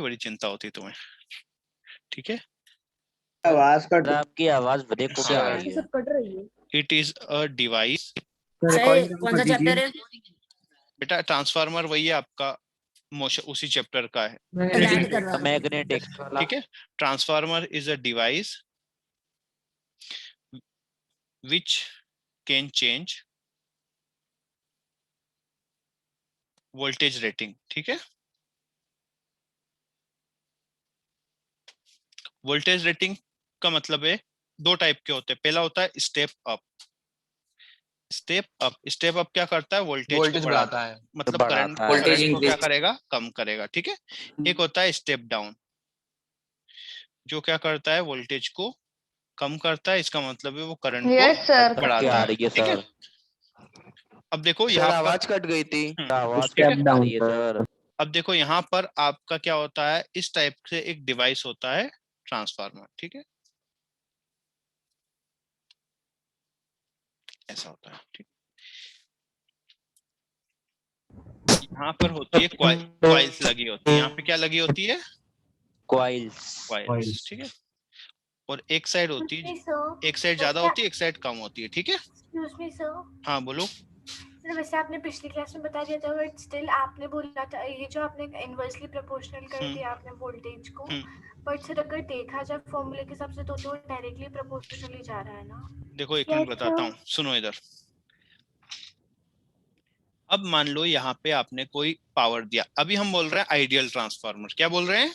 की बड़ी चिंता होती है तुम्हें, ठीक है। आवाज कट, आपकी आवाज ब्रेक होके आ रही है। सब कट रही है। It is a device. कौन सा चैप्टर है? बेटा ट्रांसफार्मर वही है आपका, मोशन उसी चैप्टर का है, मैग्नेटिक। ठीक है। Transformer is a device which can change voltage rating, ठीक है। वोल्टेज रेटिंग का मतलब है दो टाइप के होते हैं। पहला होता है स्टेप अप। स्टेप अप क्या करता है? वोल्टेज बढ़ाता है, मतलब करंट को क्या करेगा? कम करेगा, ठीक है। एक होता है स्टेप डाउन, जो क्या करता है? वोल्टेज को कम करता है, इसका मतलब है वो करंट को बढ़ाता है, ठीक है। अब देखो यहाँ आवाज कट गई थी। आवाज ठीक है? कट आ रही है सर। अब देखो यहाँ पर आपका क्या होता है, इस टाइप से एक डिवाइस होता है ट्रांसफार्मर, ठीक है, ऐसा होता है, ठीक। यहाँ पर होती है कॉइल्स लगी होती है, यहाँ पे क्या लगी होती है? कॉइल्स, ठीक है। और एक साइड होती है, एक साइड ज्यादा होती है, एक साइड कम होती है, ठीक है। एक्सक्यूज मी सर, हाँ बोलो। सर वैसे आपने पिछली क्लास में बता दिया था, बट स्टिल आपने बोला था ये जो आपने इनवर्सली प्रोपोर्शनल कर दिया आपने वोल्टेज को, बट सर अगर देखा जाए फॉर्मूले के हिसाब से तो डायरेक्टली प्रोपोर्शनल ही जा रहा है ना। देखो एक मिनट बताता हूँ, सुनो इधर। अब मान लो यहाँ पे आपने कोई पावर दिया, अभी हम बोल रहे हैं आइडियल ट्रांसफार्मर। क्या बोल रहे हैं?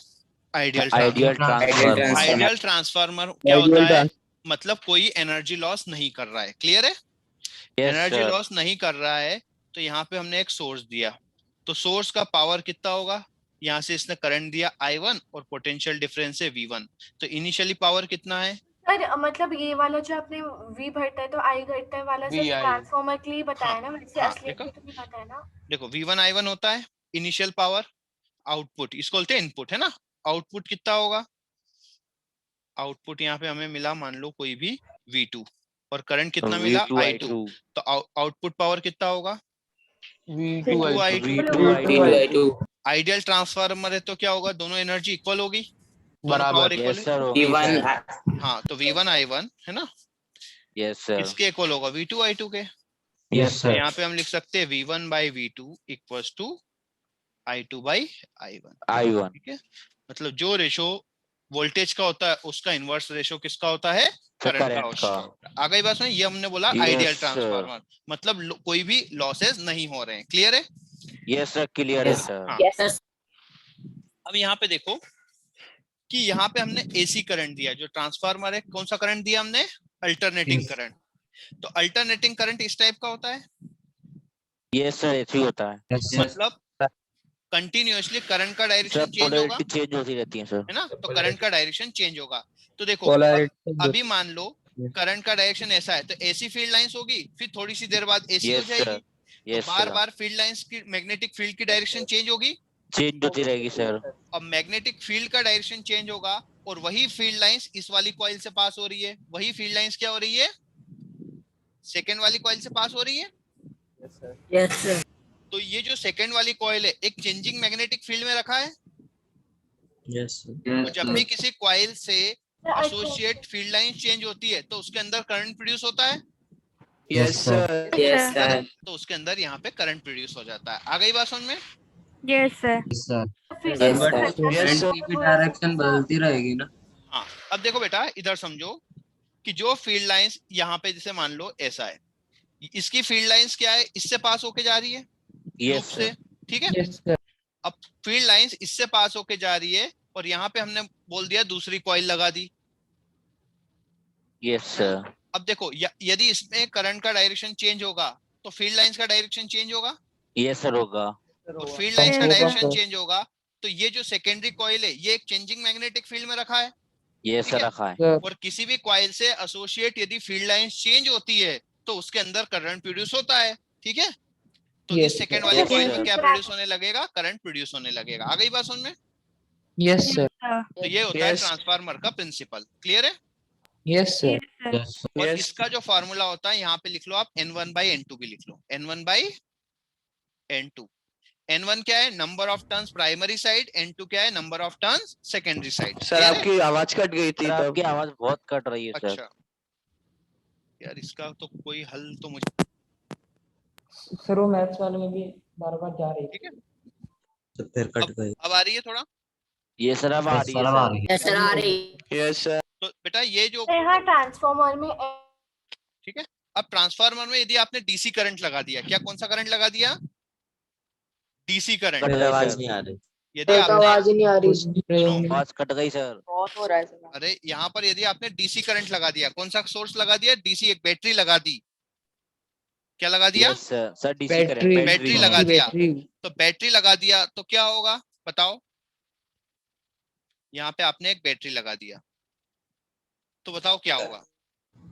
Ideal transformer. आइडियल ट्रांसफार्मर क्या होता है? मतलब कोई एनर्जी लॉस नहीं कर रहा है, क्लियर है? एनर्जी लॉस नहीं कर रहा है, तो यहाँ पे हमने एक सोर्स दिया, तो सोर्स का पावर कितना होगा? यहाँ से इसने करंट दिया I1 और पोटेंशियल डिफरेंस है V1, तो इनिशियली पावर कितना है? पर मतलब ये वाला जो आपने V भरता है तो I घटता है वाला सिर्फ ट्रांसफार्मर के लिए बताया ना, वैसे असली में तो नहीं पता है ना। देखो V1 I1 होता है इनिशियल पावर, आउटपुट इसको बोलते हैं इनपुट, है ना। आउटपुट कितना होगा? आउटपुट यहाँ पे हमें मिला मान लो कोई भी V2, और करंट कितना मिला? I2, तो आउटपुट पावर कितना होगा? V2I2। आइडियल ट्रांसफार्मर है तो क्या होगा? दोनों एनर्जी इक्वल होगी, दोनों पावर इक्वल। हाँ, तो V1 I1 है ना, यस सर, इसके इक्वल होगा V2 I2 के। Yes sir. यहाँ पे हम लिख सकते हैं V1 by V2 equals to I2 by I1, ठीक है। मतलब जो रेशो वोल्टेज का होता है उसका इनवर्स रेशो किसका होता है? करंट का होता है। आ गई बात में? ये हमने बोला आइडियल ट्रांसफार्मर, मतलब कोई भी लॉसेस नहीं हो रहे हैं, क्लियर है? यस सर, क्लियर है सर। अब यहाँ पे देखो कि यहाँ पे हमने एसी करंट दिया, जो ट्रांसफार्मर है कौन सा करंट दिया हमने? Alternating current. तो अल्टरनेटिंग करंट इस टाइप का होता है। यस सर, ऐसे ही होता है। मतलब कंटिन्यूअसली करंट का डायरेक्शन चेंज होगा, चेंज होती रहती है सर, है ना। तो करंट का डायरेक्शन चेंज होगा। तो देखो अभी मान लो करंट का डायरेक्शन ऐसा है, तो ऐसी फील्ड लाइंस होगी, फिर थोड़ी सी देर बाद ऐसी हो जाएगी, तो बार बार फील्ड लाइंस की मैग्नेटिक फील्ड की डायरेक्शन चेंज होगी, चेंज होती रहेगी सर। अब मैग्नेटिक फील्ड का डायरेक्शन चेंज होगा, और वही फील्ड लाइंस इस वाली कॉइल से पास हो रही है, वही फील्ड लाइंस क्या हो रही है? सेकेंड वाली कॉइल से पास हो रही है। Yes sir. तो ये जो सेकेंड वाली कॉइल है एक चेंजिंग मैग्नेटिक फील्ड में रखा है। यस तो जब भी किसी कॉइल से एसोसिएट फील्ड लाइन चेंज होती है तो उसके अंदर करंट प्रोड्यूस होता है। Yes sir. Yes sir. तो उसके अंदर यहाँ पे करंट प्रोड्यूस हो जाता है। आ गई बात समझ में? Yes sir. डायरेक्शन बदलती रहेगी ना। हाँ, अब देखो बेटा इधर समझो कि जो फील्ड लाइंस यहाँ पे जैसे मान लो ऐसा है, इसकी फील्ड लाइंस क्या है? इससे पास होके जा रही है लूप से, ठीक है। अब फील्ड लाइंस इससे पास होके जा रही है, और यहाँ पे हमने बोल दिया दूसरी कॉइल लगा दी। Yes sir. अब देखो यदि इसमें करंट का डायरेक्शन चेंज होगा तो फील्ड लाइंस का डायरेक्शन चेंज होगा। यस सर होगा। तो फील्ड लाइंस का डायरेक्शन चेंज होगा, तो ये जो सेकेंडरी कॉइल है ये एक चेंजिंग मैग्नेटिक फील्ड में रखा है। यस सर, रखा है। और किसी भी कॉइल से एसोसिएट यदि फील्ड लाइंस चेंज होती है तो उसके अंदर करंट प्रोड्यूस होता है, ठीक है। तो इस सेकंड वाली कॉइल में क्या प्रोड्यूस होने लगेगा? करंट प्रोड्यूस होने लगेगा। आ गई बात समझ में? Yes sir. तो ये होता है ट्रांसफार्मर का प्रिंसिपल, क्लियर है? Yes sir. और इसका जो फॉर्मूला होता है यहाँ पे लिख लो आप, N1/N2 भी लिख लो, N1/N2। N1 क्या है, number of turns primary side, N2 क्या है, number of turns secondary side. Sir आपकी आवाज कट गई थी सर तब। आपकी आवाज बहुत कट रही है सर। अच्छा यार, इसका तो कोई हल तो मुझे, सर वो मैथ्स वाले में भी बार बार जा रही है। ठीक है, तो फिर कट गई। अब आ रही है थोड़ा। ये सर अब आ रही है सर। यस सर आ रही। Yes sir. तो बेटा ये जो, तो यहाँ ट्रांसफॉर्मर में ठीक है, अब ट्रांसफार्मर में यदि आपने डीसी करंट लगा दिया, क्या कौन सा करंट लगा दिया, डीसी करंट। कट गई आवाज सर। नहीं आ रही। यदि आपने, आवाज ही नहीं आ रही। आवाज कट गई सर। बहुत हो रहा है सर। अरे यहाँ पर यदि आपने डीसी करंट लगा दिया, कौन सा सोर्स लगा दिया, डीसी, एक बैटरी लगा दी, क्या लगा दिया, yes sir. Sir DC current battery लगा दिया। तो बैटरी लगा दिया तो क्या होगा बताओ, यहाँ पे आपने एक बैटरी लगा दिया, तो बताओ क्या होगा।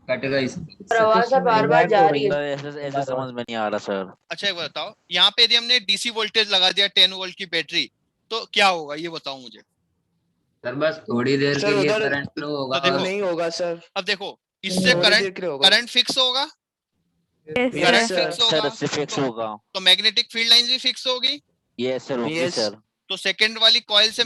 कट गई सर। आवाज बार बार जा रही है। सर ऐसे समझ में नहीं आ रहा सर। अच्छा एक बार बताओ, यहाँ पे यदि हमने डीसी वोल्टेज लगा दिया 10 वोल्ट की बैटरी, तो क्या होगा ये बताओ मुझे। सर बस थोड़ी देर सर के लिए उधर करंट फ्लो होगा। तो देखो, नहीं होगा सर। अब देखो इससे थोड़ी देर के लिए होगा। करंट फिक्स होगा, Yes, करंट sir. फिक्स होगा, सर इससे फिक्स होगा। तो मैग्नेटिक फील्ड लाइंस भी फिक्स होगी। यस सर होगी Yes. सर। तो सेकंड वाली कॉइल से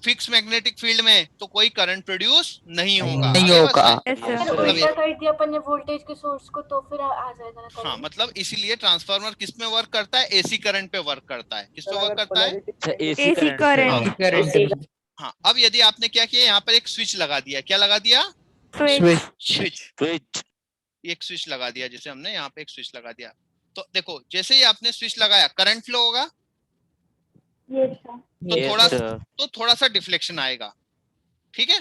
फिक्स मैग्नेटिक फील्ड में तो कोई करंट प्रोड्यूस नहीं होगा। नहीं आगे होगा। बस में? अगर उल्टा कर दिया अपन ने वोल्टेज के सोर्स को तो फिर आ जाएगा ना हाँ, current। मतलब इसीलिए ट्रांसफार्मर किस में वर्क करता है, एसी करंट पे वर्क करता है। किस पे वर्क करता है, सर एसी करंट। हाँ। अब यदि आपने क्या किया, यहाँ पर एक स्विच लगा दिया, क्या लगा दिया, स्विच, स्विच। एक स्विच लगा दिया, जैसे हमने यहाँ पे एक स्विच लगा दिया। तो देखो जैसे ही आपने स्विच लगाया करंट फ्लो होगा, Yes, sir. तो यस सर। थोड़ा सा डिफ्लेक्शन आएगा, ठीक है।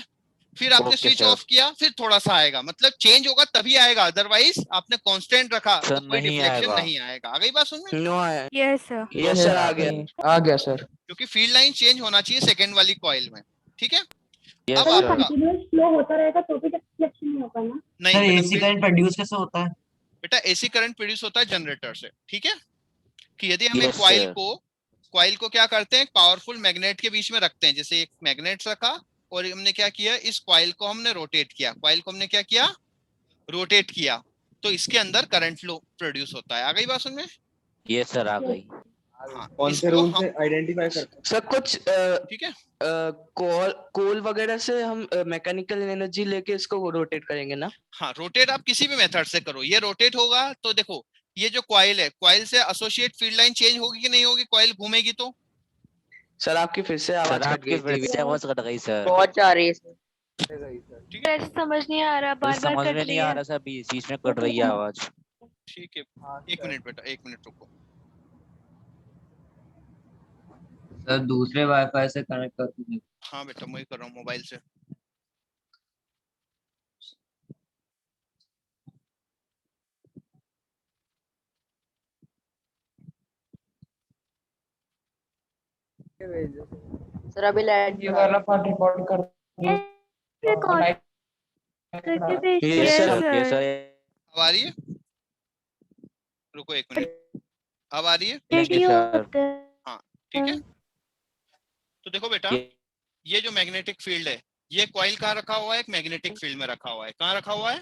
फिर आपने Okay, स्विच sir. ऑफ किया, फिर थोड़ा सा आएगा, मतलब चेंज होगा तभी आएगा, अदरवाइज आपने कांस्टेंट रखा तो Sir, कोई नहीं डिफ्लेक्शन आएगा। नहीं आएगा। आ गई बात समझ में, नो आया। Yes sir. यस सर आ गया। आ गया सर। क्योंकि फील्ड लाइन चेंज होना चाहिए सेकंड वाली कॉइल में, ठीक है। यस अब सर। आपका कंटिन्यूअस फ्लो होता रहेगा तो भी रिफ्लेक्शन नहीं होगा ना। नहीं सर बेटा, एसी करंट प्रोड्यूस कैसे होता है? बेटा एसी करंट प्रोड्यूस होता है जनरेटर से, ठीक है। कि यदि हम एक Yes, कॉइल को क्या करते हैं, पावरफुल मैग्नेट के बीच में रखते हैं, जैसे एक मैग्नेट रखा और हमने क्या किया, इस कॉइल को हमने रोटेट किया, कॉइल को हमने क्या किया, रोटेट किया, तो इसके अंदर करंट फ्लो प्रोड्यूस होता है। आ गई बात समझ में। यस सर आ गई। हाँ, कौन से इसको रूल हम- से आइडेंटिफाई करते हैं सर? कुछ ठीक है, कोल वगैरह से हम मैकेनिकल एनर्जी लेके इसको रोटेट करेंगे ना? हाँ रोटेट आप किसी भी मेथड से करो, ये रोटेट होगा तो देखो ये जो कॉइल है, कॉइल से एसोसिएट फील्ड लाइन चेंज होगी कि नहीं होगी, कॉइल घूमेगी तो। सर आपकी फिर से सर आवाज कट आपकी फिर गई से थी। आवाज कट गई सर। बहुत जा रही है सर। ठीक है, सर समझ नहीं आ रहा, बार बार समझ कट में रही नहीं आ है। रहा सर, बीच में कट रही है आवाज। ठीक है, एक मिनट बेटा, एक मिनट रुको। सर दूसरे वाईफाई से कनेक्ट कर दीजिए। हाँ बेटा मैं ही कर रहा हूँ मोबाइल से। सर अभी लाइट ये वाला पार्ट रिकॉर्ड कर दो। रिकॉर्ड करके भेजिए Yes, sir. Yes sir. Sir. अब आ रही है, रुको एक मिनट, अब आ रही है, लेंगे सर। ठीक है। तो देखो बेटा, ये जो मैग्नेटिक फील्ड है, ये कॉइल कहाँ रखा हुआ है, एक मैग्नेटिक फील्ड में रखा हुआ है। कहाँ रखा हुआ है,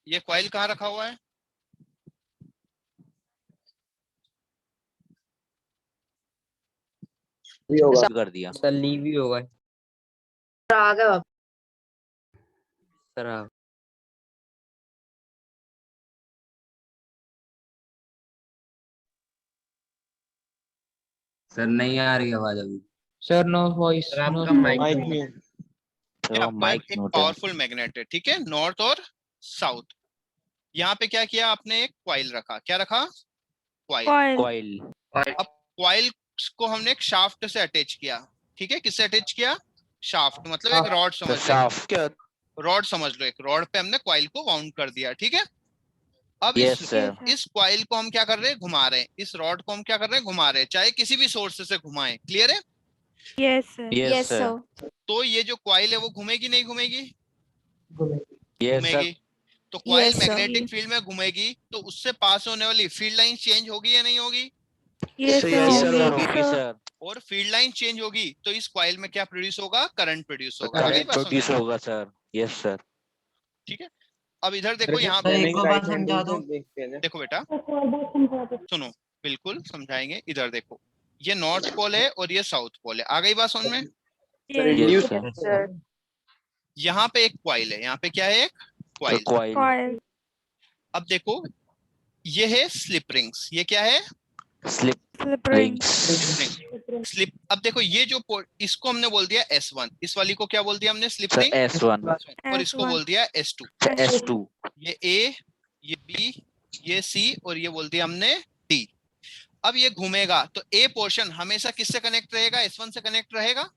ये कॉइल कहाँ रखा हुआ है, कर दिया सर लीव ही होगा। आ गया सर आप सर नहीं आ रही आवाज अभी। Sir no voice. आपका माइक ये आपका माइक एक पावरफुल मैग्नेट है, ठीक है, नॉर्थ और साउथ। यहाँ पे क्या किया आपने, एक कॉइल रखा, क्या रखा, कॉइल। कॉइल। अब कॉइल को हमने एक शाफ्ट से अटैच किया, ठीक है, किससे अटैच किया, शाफ्ट, मतलब एक रॉड समझ लो, शाफ्ट। क्या? रॉड समझ लो, एक रॉड पे हमने कॉइल को वाउंड कर दिया, ठीक है। अब यस सर। इस कॉइल को हम क्या कर रहे हैं, घुमा रहे हैं, इस रॉड को हम क्या कर रहे हैं, घुमा रहे हैं, चाहे किसी भी सोर्स से घुमाएं। क्लियर है। Yes sir. तो ये जो कॉइल है वो घूमेगी नहीं घूमेगी, यस सर। घूमेगी। तो coil Yes, sir. Magnetic field में घूमेगी तो उससे पास होने वाली फील्ड लाइन चेंज होगी या नहीं होगी, yes Yes, yes sir. Sir होगी सर। और फील्ड लाइन चेंज होगी तो इस कॉइल में क्या प्रोड्यूस होगा, करंट प्रोड्यूस होगा। Correct. आगे बात प्रोड्यूस समझ में? होगा सर। Yes sir. ठीक है। अब इधर देखो, यहाँ सर एक और बार समझा दो। देखो बेटा, सुनो, बिल्कुल समझाएंगे। इधर देखो, ये नॉर्थ पोल है और ये साउथ पोल है। आ गई बात समझ में? Yes, sir. सर यहाँ पे एक कॉइल है, यहाँ पे क्या है? एक कॉइल। Coil. अब देखो, ये है स्लिप रिंग्स। ये क्या है? Slip rings. स्लिप। अब देखो, ये जो इसको हमने बोल दिया S1, इस वाली को क्या बोल दिया हमने? Slip Sir, ring. S1. और इसको बोल दिया S2। Sir, S2. ये A, ये B, ये C और ये बोल दिया हमने D। अब ये घूमेगा तो A पोर्शन हमेशा किससे कनेक्ट रहेगा? S1 से कनेक्ट रहेगा।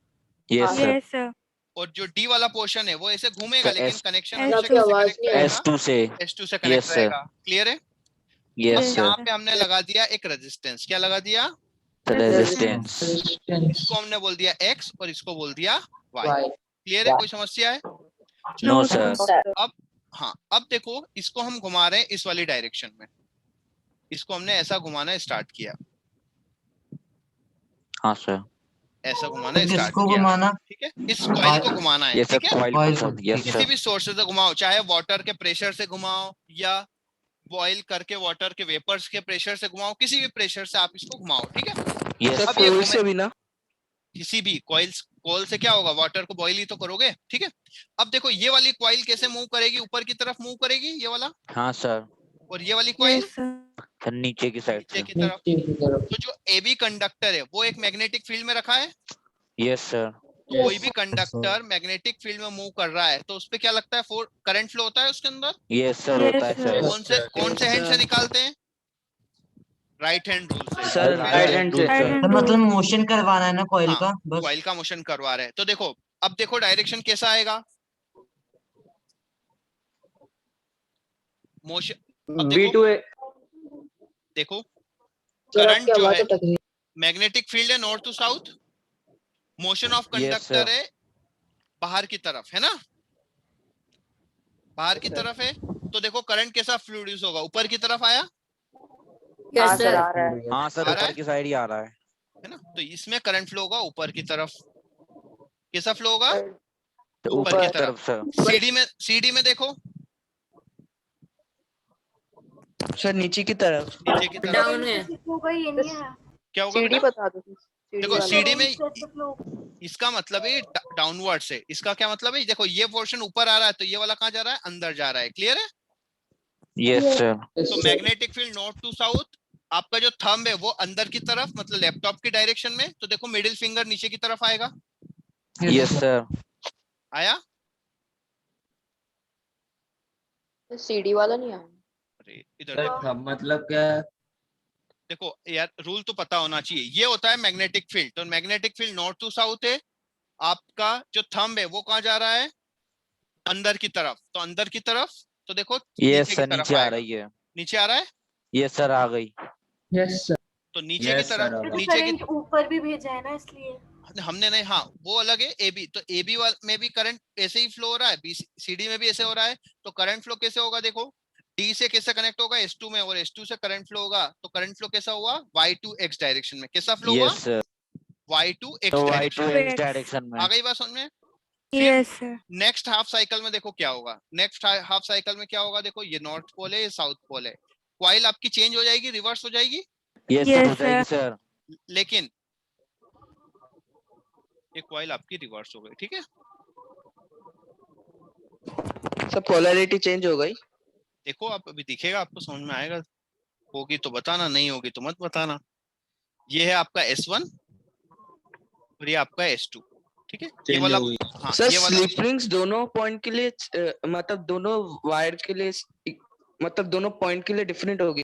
Yes, sir. और जो D वाला पोर्शन है वो ऐसे घूमेगा, Sir, लेकिन S- कनेक्शन आपकी हमेशा किससे आवाज कनेक्ट नहीं रहेगा? S2 से. S2 से कनेक्ट Yes, sir. रहेगा। क्लियर है? Yes, अब sir. यहाँ पे हमने लगा दिया एक रेजिस्टेंस। क्या लगा दिया? The resistance. इसको हमने बोल दिया X और इसको बोल दिया Y। क्लियर है? कोई समस्या है? No, sir. सर अब हाँ, अब देखो, इसको हम घुमा रहे हैं इस वाली डायरेक्शन में। इसको हमने ऐसा घुमाना स्टार्ट किया, हाँ सर. ऐसा घुमाना स्टार्ट किसको किया। घुमाना? ठीक है, इस कॉइल को घुमाना है। Yes, sir. ठीक है, Coil Coil को को, yes, किसी sir. भी सोर्स से घुमाओ, चाहे वाटर के प्रेशर से घुमाओ या बॉईल करके वाटर के वेपर्स के प्रेशर से घुमाओ, किसी भी प्रेशर से आप इसको घुमाओ। ठीक है, Yes, सर अब ये कोल घूमे- से भी ना? किसी भी कॉइल से क्या होगा? वाटर को बॉईल ही तो करोगे। ठीक है, अब देखो, ये वाली कॉइल कैसे मूव करेगी? ऊपर की तरफ मूव करेगी, ये वाला। हाँ सर. और ये वाली कॉइल सर नीचे की साइड नीचे से. की तरफ। तो जो AB कंडक्टर है वो एक मैग्नेटिक फील्ड में रखा है। Yes, sir. कोई भी कंडक्टर मैग्नेटिक फील्ड में मूव कर रहा है तो उसपे क्या लगता है? करंट फ्लो होता है उसके अंदर। Yes, sir. होता है सर. कौन से हैंड से निकालते हैं? राइट हैंड रूल से। सर राइट हैंड से। सर मतलब मोशन करवाना है ना कॉइल हाँ, का बस। कॉइल का मोशन करवा रहे हैं। तो देखो, अब देखो डायरेक्शन कैसा आएगा? मोशन अब देखो, देखो सर करंट आपकी जो आवाज है, अटक रही है। मैग्नेटिक फील्ड है north to south. Motion of Yes, conductor sir. है बाहर की तरफ, है ना? बाहर की तरफ है। तो देखो करंट कैसा प्रोड्यूस होगा? ऊपर की तरफ आया, हाँ सर आ रहा है। हाँ सर, आ रहा ऊपर है? की साइड ही आ रहा है ना? तो इसमें करंट फ्लो होगा ऊपर की तरफ। कैसा फ्लो होगा? है. ऊपर ऊपर की की तरफ सर. सीडी में देखो, सर नीचे की तरफ। नीचे की तरफ डाउन है। होगा, ये नहीं है। क्या होगा सीडी बेटा? बता दो। देखो सीडी में जैसे flow। इसका मतलब है डाउनवर्ड से। इसका क्या मतलब है? देखो ये पोर्शन ऊपर आ रहा है तो ये वाला कहाँ जा रहा है? अंदर जा रहा है। क्लियर है? Yes, sir. तो magnetic field north to south. आपका जो थंब है वो अंदर की तरफ, मतलब लैपटॉप की डायरेक्शन में। तो देखो मिडिल फिंगर नीचे की तरफ आएगा। Yes, sir. आया? सीडी वाला नहीं आया। अरे इधर देखो, मतलब क्या? देखो यार, रूल तो पता होना चाहिए। ये होता है मैग्नेटिक फील्ड। तो magnetic field north to south है। आपका जो थंब है वो कहाँ जा रहा है? अंदर की तरफ। तो अंदर की तरफ, तो देखो Yes, नीचे sir. की तरफ नीचे आ आएगा। रही है. नीचे आ रहा है। Yes, sir. आ गई. तो नीचे की तरफ, क्योंकि नीचे की करंट ऊपर भी भेजा है ना, इसलिए। हमने नहीं, हाँ वो अलग है। AB, तो AB में भी करंट ऐसे ही फ्लो हो रहा है, BCD में भी ऐसे हो रहा है। तो करंट फ्लो कैसे होगा? देखो D से कैसे कनेक्ट होगा? S2 में, और S2 से करंट फ्लो होगा। तो करंट फ्लो कैसा हुआ? Y to X डायरेक्शन में। कैसा फ्लो हुआ? Yes, sir. Y to X तो Y डायरेक्शन to में। X डायरेक्शन में. आ गई बात समझ में? Yes, sir. Next half cycle में देखो क्या होगा। नेक्स्ट हाफ साइकिल में क्या होगा? देखो ये नॉर्थ पोल है, ये साउथ पोल है। कॉइल आपकी चेंज हो जाएगी, रिवर्स हो जाएगी। Yes, sir. Yes, हो जाएगी सर. लेकिन ये कॉइल आपकी रिवर्स हो गई। ठीक है, सर पोलैरिटी चेंज हो गई। देखो आप अभी दिखेगा, आपको समझ में आएगा। होगी तो बताना, नहीं होगी तो मत बताना। ये है आपका S1 और ये आपका S2। ठीक है, ये वाला, हाँ सर ये वाला स्लिप रिंग्स दोनों पॉइंट के लिए मतलब दोनों वायर के लिए, मतलब दोनों पॉइंट के लिए डिफरेंट होगी।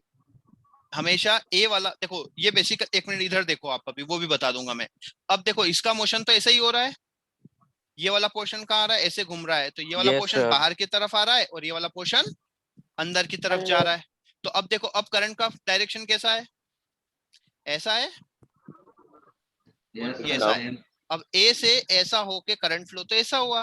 हमेशा A वाला, देखो ये बेसिक, एक मिनट इधर देखो आप, अभी वो भी बता दूंगा मैं। अब देखो इसका मोशन तो ऐसे ही हो रहा है। ये वाला पोर्शन कहाँ आ रहा है? ऐसे घूम रहा है। तो ये वाला Yes, पोर्शन sir. बाहर की तरफ आ रहा है और ये वाला पोर्शन अंदर की तरफ जा रहा है। तो अब देखो, अब करंट का डायरेक्शन कैसा है? ऐसा है, ये ऐसा है। अब A से ऐसा होके करंट फ्लो तो ऐसा हुआ।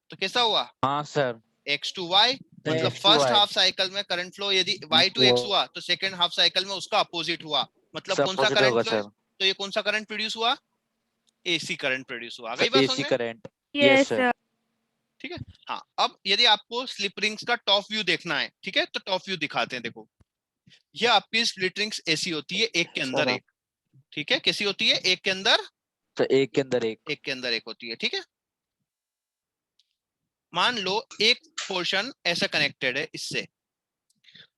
तो कैसा हुआ? हाँ सर. X to Y। मतलब X to first Y. Half cycle में करंट फ्लो यदि Y to X हुआ तो सेकंड हाफ साइकिल में उसका अपोजिट हुआ। मतलब कौन सा Opposite करंट होगा फ्लो है? सर. तो ये कौन सा करंट प्रोड्यूस हुआ? AC करंट प्रोड्यूस हुआ। सर गई बात AC समझ में? करंट. Yes, sir. sir. ठीक है। हाँ, अब यदि आपको स्लिप रिंग्स का टॉप व्यू देखना है, ठीक है, तो टॉप व्यू दिखाते हैं। देखो, ये आपकी स्प्लिट रिंग्स ऐसी होती है, एक के अंदर एक, ठीक है। कैसी होती है? एक के अंदर, तो एक के अंदर एक, एक के अंदर एक होती है, ठीक है। मान लो एक पोर्शन ऐसा कनेक्टेड है इससे,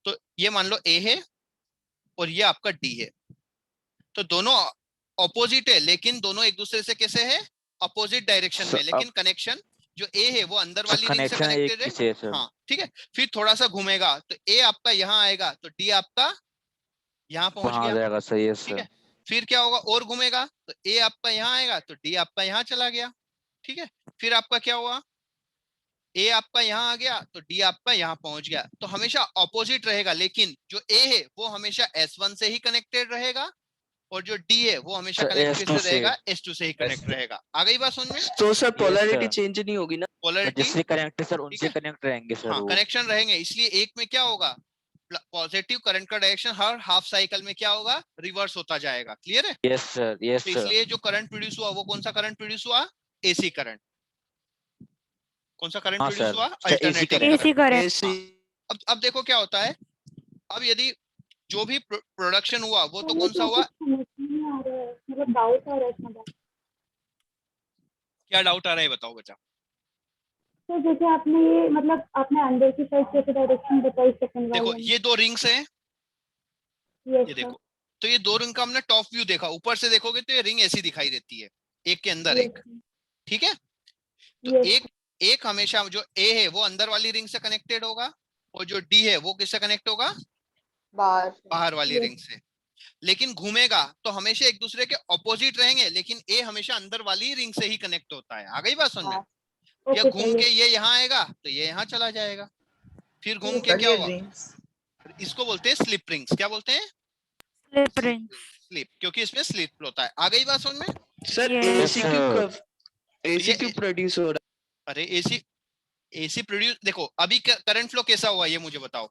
तो ये मान लो ए है और ये आपका डी है, तो दोनों ऑपोजिट है, लेकिन दोनों एक दूसरे से कैसे है? अपोजिट डायरेक्शन में, लेकिन कनेक्शन जो ए है वो अंदर वाली रिंग से कनेक्शन एक कनेक्टेड है। ही से है सर। हाँ, ठीक है। फिर थोड़ा सा घूमेगा तो ए आपका यहाँ आएगा, तो डी आपका यहाँ पहुंच वहां आ गया, जाएगा, सही है ठीक सर। है। फिर क्या होगा? और घूमेगा तो ए आपका यहाँ आएगा, तो डी आपका यहाँ चला गया, ठीक है। फिर आपका क्या हुआ? ए आपका यहाँ आ गया तो डी आपका यहाँ पहुंच गया। तो हमेशा ऑपोजिट रहेगा, लेकिन जो ए है वो हमेशा S1 से ही कनेक्टेड रहेगा, और जो डी है वो हमेशा तो कनेक्ट S2 किससे से। रहेगा? S2 से ही कनेक्ट रहेगा। आ गई बात समझ में? तो सर पोलैरिटी sir. चेंज नहीं होगी ना? पोलैरिटी, जिससे कनेक्ट सर ठीक उनसे है। कनेक्ट रहेंगे सर हाँ, वो। कनेक्शन रहेंगे, इसलिए एक में क्या होगा? पॉजिटिव करंट का डायरेक्शन हर हाफ साइकिल में क्या होगा? रिवर्स होता जाएगा। क्लियर है? यस सर, यस तो सर। इसलिए जो करंट प्रोड्यूस हुआ वो कौन सा करंट प्रोड्यूस हुआ? AC current. कौन सा करंट हाँ प्रोड्यूस सर, हुआ? अच्छा, AC अल्टरनेटिंग current। करंट। ऐसे अब देखो क्या होता है। अब यदि जो भी प्रोडक्शन हुआ वो तो कौन सा हुआ? मतलब डाउट आ रहा है इसमें। क्या डाउट आ रहा है बताओ बच्चा। तो जैसे आपने ये मतलब आपने अंदर की साइड कैसे डायरेक्शन बताई सेकंड वाले देखो में? ये दो रिंग्स हैं, Yes, ये sir. देखो, तो ये दो रिंग का हमने टॉप व्यू देखा। ऊपर से देखोगे तो ये रिंग ऐसी दिखाई देती है, एक के अंदर Yes, एक, sir. ठीक है। तो Yes, एक हमेशा जो ए है वो अंदर वाली रिंग से कनेक्टेड होगा, और जो डी है वो किससे कनेक्ट होगा? बाहर से। बाहर वाली Yes. रिंग से। लेकिन घूमेगा तो हमेशा एक दूसरे के ऑपोजिट रहेंगे, लेकिन ए हमेशा अंदर वाली रिंग से ही कनेक्ट होता है। आ गई बात समझ में? हाँ। या Okay, घूम sir. के ये यहाँ आएगा तो ये यहाँ चला जाएगा, फिर घूम के क्या होगा? इसको बोलते हैं स्लिप रिंग्स। क्या बोलते हैं? Slip ring. स्लिप, क्योंकि इसमें स्लिप होता है। आ गई बात समझ में? Sir Yes. एसी क्यों एसी ये- क्यों प्रोड्यूस हो रहा अरे एसी प्रोड्यूस, देखो अभी करंट फ्लो कैसा हुआ ये मुझे बताओ।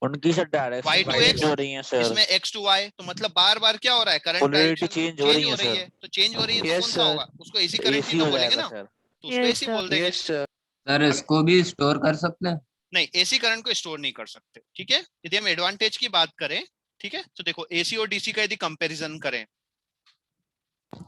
उनकी sir Y to direction X, हो रही है सर। इसमें X to Y, तो मतलब बार बार क्या हो रहा है? करंट Polarity डायरेक्शन change हो रही है, है, सर। तो चेंज हो रही है, तो Yes, कौन सा sir. होगा? उसको एसी करंट ही AC तो हो बोलेंगे जाएगा ना, सर। तो उसको Yes, एसी sir. बोल देंगे। यस सर सर इसको भी स्टोर कर सकते हैं? नहीं, एसी करंट को स्टोर नहीं कर सकते, ठीक है। यदि हम एडवांटेज की बात करें, ठीक है, तो देखो एसी और डीसी का यदि कंपैरिजन करें,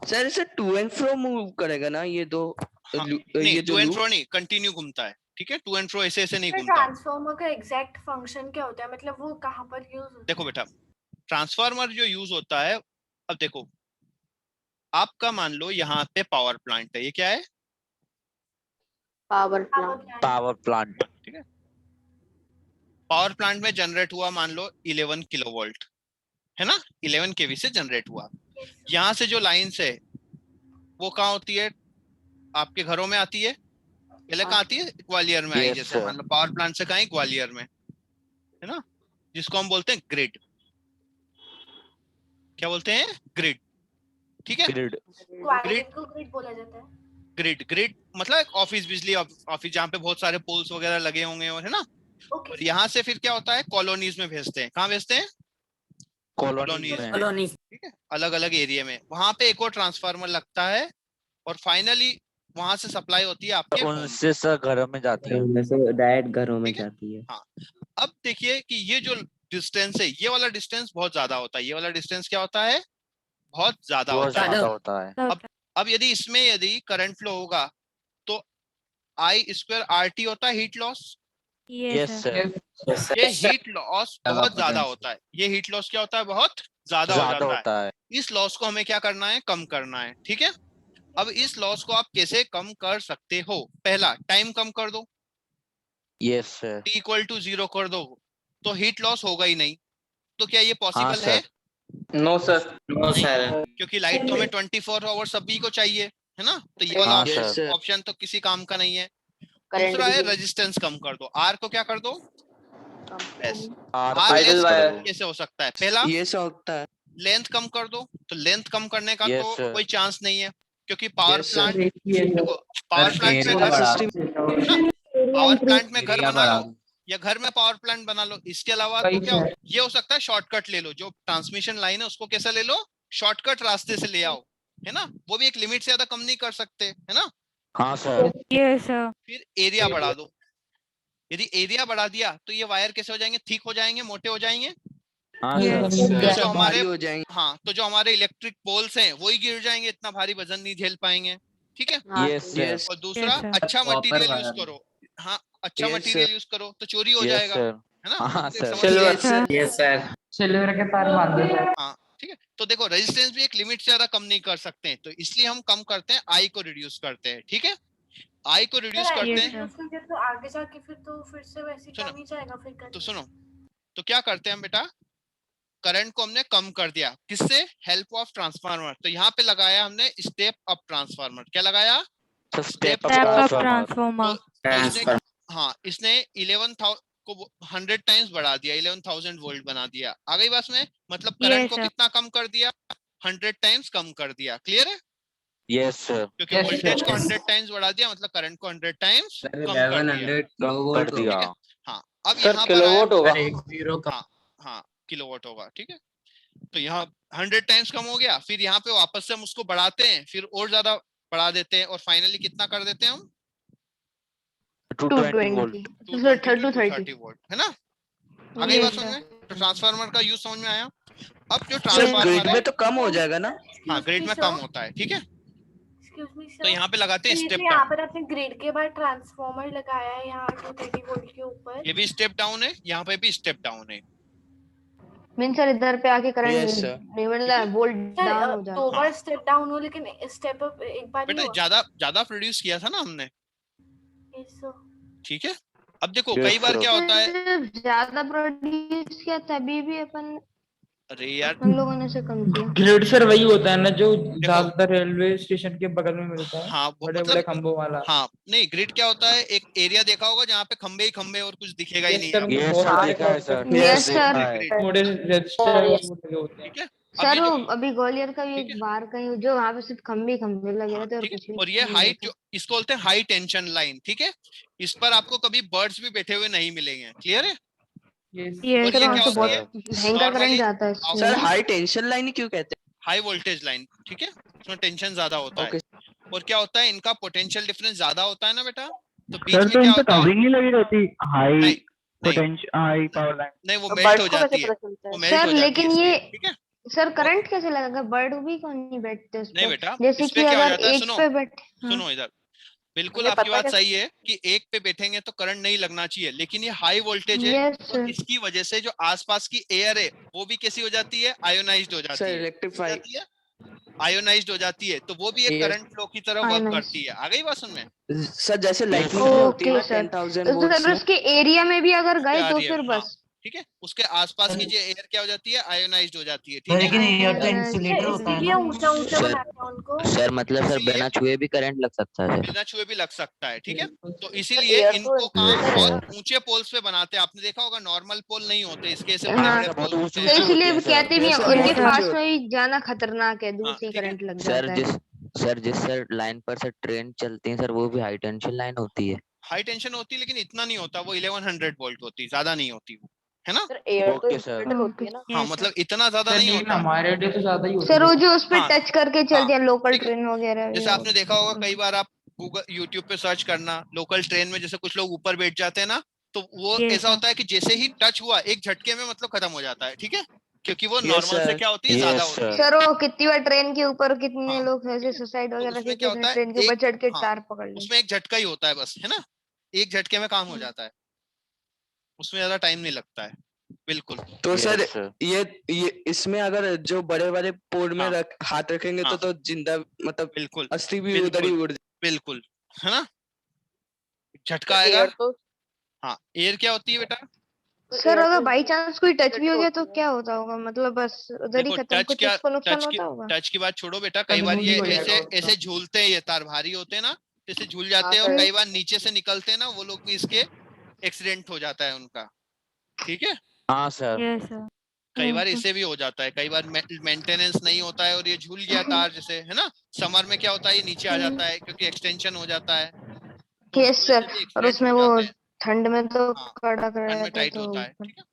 सर इसे टू एंड फ्रो मूव करेगा ना ये दो हाँ, ये नहीं जो टू एंड लूप फ्रो नहीं, कंटिन्यू घूमता है, ठीक है। टू एंड फ्रो ऐसे ऐसे नहीं घूमता। ट्रांसफार्मर का एग्जैक्ट फंक्शन क्या होता है? मतलब वो कहाँ पर यूज होता है? देखो बेटा, ट्रांसफार्मर जो यूज होता है, अब देखो आपका मान लो यहाँ पे पावर प्लांट है, ये क्या है? Power Power plant. plant. Power plant. ठीक है। पावर प्लांट में जनरेट हुआ मान लो 11 किलोवोल्ट, है ना, 11 केवी से जनरेट हुआ। Yes, sir. यहाँ से जो लाइन्स है वो कहाँ होती है? आपके घरों में आती है, पहले कहाँ आती है? ग्वालियर में आई। Yes, जैसे sir. मान लो पावर प्लांट से कहाँ है? ग्वालियर में, है ना, जिसको हम बोलते हैं ग्रिड। क्या बोलते हैं? ग्रिड, ठीक है। ग्रिड। Quadrant को grid बोला जाता है. ग्रिड मतलब एक ऑफिस, बिजली ऑफिस जहाँ पे बहुत सारे पोल्स वगैरह लगे होंगे, और है ना। Okay. और यहाँ से फिर क्या होता है? कॉलोनीज में भेजते हैं। कहाँ भेजते हैं? कॉलोनीज में। कॉलोनी। ठीक है, अलग अलग एरिया में। वहां पे एक और ट्रांसफार्मर लगता है, और फाइनली वहां से सप्लाई होती है आपके home उनसे सर घरों में जाती है। डायरेक्ट घरों में ठीक है। जाती है। अब देखिए कि ये जो डिस्टेंस है, ये वाला डिस्टेंस बहुत ज्यादा होता है। ये वाला डिस्टेंस क्या होता है? बहुत ज्यादा बहुत होता है। ज्यादा होता है। अब यदि इसमें यदि करंट फ्लो होगा तो I² RT होता है, हीट लॉस। Yes sir. ये हीट लॉस बहुत potential. ज्यादा होता है। ये हीट लॉस क्या होता है? बहुत ज्यादा हो ज्यादा जाता है। होता है। इस लॉस को हमें क्या करना है? कम करना है, ठीक है। अब इस लॉस को आप कैसे कम कर सकते हो? पहला, टाइम कम कर दो, यस सर। T = 0 कर दो, तो हीट लॉस होगा ही नहीं। तो क्या ये पॉसिबल हाँ, है? Sir. No sir. No sir. क्योंकि लाइट तो हमें 24 आवर सभी को चाहिए, है ना, तो ये वाला हाँ, Yes, सर। sir. ऑप्शन तो किसी काम का नहीं है। करंट दूसरा है रेजिस्टेंस कम कर दो। R को क्या कर दो? Less। R R Idle less wire. कैसे हो सकता है? पहला, ये सब होता है लेंथ कम कर दो, तो लेंथ कम करने का Yes, तो sir. कोई चांस नहीं है, क्योंकि पावर Yes, sir. प्लांट, देखो पावर प्लांट में area घर, बढ़ा पावर प्लांट में घर एरिया बना बढ़ा लो या घर में पावर प्लांट बना लो। इसके अलावा तो क्या ये हो सकता है? शॉर्टकट ले लो, जो ट्रांसमिशन लाइन है उसको कैसा ले लो? शॉर्टकट रास्ते से ले आओ, है ना। वो भी एक लिमिट से ज्यादा कम नहीं कर सकते, है ना। हाँ सर। Yes sir. फिर एरिया बढ़ा दो। यदि एरिया बढ़ा दिया तो ये वायर कैसे हो जाएंगे, थिक हो जाएंगे, मोटे हो जाएंगे। हाँ Yes, सर। तो जो भारी हमारे हो जाएंगे। हाँ, तो जो हमारे इलेक्ट्रिक पोल्स हैं वही गिर जाएंगे, इतना भारी वजन नहीं झेल पाएंगे। ठीक है। हाँ यस सर। सर। यस और दूसरा, Yes, sir. अच्छा Copper मटेरियल यूज wire. करो। हाँ, अच्छा Yes, मटेरियल यूज करो तो चोरी हो यस जाएगा, सर। है ना। हाँ तो सर। समझ गए? Silver Sir. Yes sir. Silver के तार बांध दो सर। हाँ ठीक है। तो देखो रेजिस्टेंस भी एक लिमिट से ज्यादा कम नहीं कर सकते हैं, तो इसलिए हम कम करते हैं, आई को रिड्यूस करते हैं। ठीक है, आई को रिड्यूस सर करते Yes, हैं। sir. यूज करके तो आगे जाके फिर से वैसे सुनो, कम ही जाएगा फिर तो करंट। सुनो, तो क्या करते हैं हम बेटा, करंट को हमने कम कर दिया, किससे, हेल्प ऑफ ट्रांसफार्मर। तो यहाँ पे लगाया हमने स्टेप अप ट्रांसफार्मर। क्या लगाया, step step up Step up transformer. transformer. तो इसने, ट्रांसफर हाँ, इसने 11,000 को 100 टाइम्स बढ़ा दिया, 11,000 वोल्ट बना दिया। आ गई बात में, मतलब करंट Yes, को sir. कितना कम कर दिया, 100 टाइम्स कम कर दिया। क्लियर है, यस सर। क्योंकि Yes, वोल्टेज sir. को 100 टाइम्स बढ़ा दिया, मतलब करंट को 100 टाइम्स सर कम कर दिया। 1100 कम किलोवोल्ट कर दिया। हाँ, अब यहाँ पर आया, होगा 10 का। हाँ हाँ, किलोवाट होगा। ठीक है, तो यहाँ 100 टाइम्स कम हो गया, फिर यहाँ पे वापस से हम उसको बढ़ाते हैं, फिर और ज्यादा बढ़ा देते हैं, और फाइनली कितना कर देते हैं हम, 220 वोल्ट। 220 to 230 वोल्ट, है ना। आ गई Yes, बात sir. समझ में, तो ट्रांसफार्मर का यूज समझ में आया। अब जो सर ट्रांसफार्मर ग्रिड है, में तो कम हो जाएगा ना। हाँ, ग्रिड में कम होता है। ठीक है, एक्सक्यूज मी तो सर, यहाँ पे लगाते हैं स्टेप यहाँ डाउन। पर आपने ग्रिड के बाद ट्रांसफार्मर लगाया है यहाँ 230 वोल्ट के ऊपर। ये भी स्टेप डाउन है, यहाँ पे भी स्टेप डाउन है। मीन सर इधर पे आके करंट Yes, sir. नहीं मतलब वोल्ट सर डाउन हो दो जाता बार स्टेप डाउन हो, लेकिन स्टेप अप एक बार ही बेटा हुआ। ज्यादा प्रोड्यूस किया था ना हमने। Yes, sir. ठीक है, अब देखो Yes, कई बार sir. क्या होता है, जब ज्यादा प्रोड्यूस किया तभी भी अपन अरे यार हम लोगों ने से कम किया। ग्रिड सर वही होता है ना जो ज्यादातर रेलवे स्टेशन के बगल में मिलता है, हाँ, वो बड़े बड़े मतलब, खंभों वाला। हाँ नहीं, ग्रिड क्या होता है, एक एरिया देखा होगा जहाँ पे खंबे ही खंबे और कुछ दिखेगा ही Yes, नहीं sir, आपको। यस बहुत सर, सारे देखा है सर। Yes, देखा sir. है। ग्रिड, थोड़े रजिस्टर लगे होते हैं। ठीक है। सर अभी वो जो, अभी ग्वालियर का भी ठीक एक है, बार कहीं जो वहां पे सिर्फ खंबे खंबे लगे हाँ, रहते और ठीक कुछ है, भी और ये नहीं हाइट रहता। जो इसको बोलते हैं हाई टेंशन लाइन। ठीक है, इस पर आपको कभी बर्ड्स भी बैठे हुए नहीं मिलेंगे। क्लियर है, Yes. Yes, और सर ये वहां क्या से होती बहुत है, भयंकर नॉर्मली करंट जाता है इससे सर ना। हाई टेंशन लाइन क्यों कहते हाई वोल्टेज लाइन। ठीक है, उसमें टेंशन ज्यादा होता हैं? है, ओके और क्या होता है, इनका पोटेंशियल डिफरेंस ज्यादा होता है ना बेटा, तो बीच सर में तो क्या इन पे होता है, कवरिंग नहीं लगी रहती, हाई नहीं नहीं पोटेंशियल हाई पावर लाइन। नहीं, वो मेल्ट हो जाती है, वो मेल्ट सर हो जाती है लेकिन इसलिए। ये ठीक है, सर करंट कैसे लगेगा? बर्ड भी कौन नहीं बैठते उस नहीं पे। बेटा, जैसे इस पे कि क्या हो अगर जाता है, एक सुनो पे बैठ सुनो इधर, बिल्कुल ये आपकी पता बात सही है कि एक पे बैठेंगे तो करंट नहीं लगना चाहिए, लेकिन ये हाई वोल्टेज है, यस तो सर। इसकी वजह से जो आसपास की एयर है वो भी कैसी हो जाती है, आयोनाइज्ड हो जाती सर है। इलेक्ट्रीफाई जाती है, आयोनाइज्ड हो जाती है, तो वो भी एक Yes. करंट फ्लो की तरह वर्क Ionized. करती है। आ गई बात समझ में, सर जैसे लाइटनिंग भी होती है ओके ना सर। 10,000 तो वोल्ट्स सर में। उसके एरिया में भी अगर उसके गए आ तो रही है, फिर हाँ, बस ठीक है, उसके आसपास की जो एयर क्या हो जाती है, आयोनाइज्ड हो जाती है। ठीक है, लेकिन एयर तो Ionized. इंसुलेटर होता है इसलिए ना। ऊंचा ऊंचा सर बनाते हैं उनको। सर मतलब सर इसीलिए बिना छुए भी करंट लग सकता है सर। बिना छुए भी लग सकता है। ठीक है, तो इसीलिए इनको काम बहुत ऊंचे पोल्स पे बनाते हैं। आपने देखा होगा नॉर्मल पोल नहीं होते, इसके ऐसे बड़े हाँ। बड़े पोल होते ऊंचे तो हैं। ऊंचे इसलिए होते हैं सर। कहते भी Yes, हैं sir, उनके बहुत पास ऊंचे में भी जाना खतरनाक है, दूर हाँ, से ही ठीक है। करंट लग सर जाता है। जिस सर लाइन पर सर ट्रेन चलती है सर वो भी हाई टेंशन लाइन होती है। हाई टेंशन होती है, लेकिन इतना नहीं होता, वो 1100 वोल्ट होती, ज्यादा नहीं होती वो, है ना। Okay sir. ओके। हाँ, मतलब इतना ज्यादा सर नहीं लेकिन होता। हमारे लिए तो ज्यादा ही होती सर वो है। जो उस पे हाँ, टच करके चलती है लोकल ठीक है। ट्रेन वगैरह जैसे ये आपने देखा होगा कई बार, आप गूगल यूट्यूब पे सर्च करना, लोकल ट्रेन में जैसे कुछ लोग ऊपर बैठ जाते हैं ना, तो वो Yes, ऐसा sir. होता है कि जैसे ही टच हुआ एक झटके में मतलब खत्म हो जाता है। ठीक है, क्योंकि वो Yes, नॉर्मल से sir. क्या होती है, Yes, ज्यादा होती है। sir. सर वो कितनी बार ट्रेन के ऊपर कितने हाँ, लोग ऐसे सुसाइड तो वगैरह उसमें किए क्या कितने होता है, ट्रेन के ऊपर चढ़ के हाँ, तार पकड़ ले। उसमें एक झटका ही होता है बस, है ना, एक झटके में काम हो जाता है, उसमें ज्यादा टाइम नहीं लगता है। बिल्कुल, तो Yes, सर sir. ये इसमें अगर जो बड़े बड़े पोल में हाँ, हाथ रखेंगे हाँ, तो जिंदा मतलब बिल्कुल अस्थि भी उधर ही बिल्कुल उड़ बिल्कुल, है ना, झटका आएगा। हाँ, एयर क्या होती है बेटा, सर अगर बाई चांस कोई टच भी हो गया तो क्या होता होगा? मतलब बस उधर ही देखो खत्म, कुछ उसको नुकसान होता होगा? टच की बात छोड़ो बेटा, कई बार ये हो जाएगा ऐसे उसका। ऐसे झूलते हैं, ये तार भारी होते हैं ना, तो ऐसे झूल जाते हैं, और कई बार नीचे से निकलते हैं ना वो लोग भी, इसके एक्सीडेंट हो जाता है उनका। ठीक है, हाँ सर। Yes, sir. कई बार इसे भी हो जाता है, कई बार मेंटेनेंस नहीं होता है और ये झूल गया तार, जैसे है ना, समर में क्या होता है, ये नीचे आ जाता है क्योंकि एक्सटेंशन हो जाता है, तो यस उसकी वजह सर। से भी और एक्सीडेंट उसमें हो वो जाते हैं। ठंड में तो हाँ, कड़क ठंड में रहता है टाइट तो होता है। ठीक है,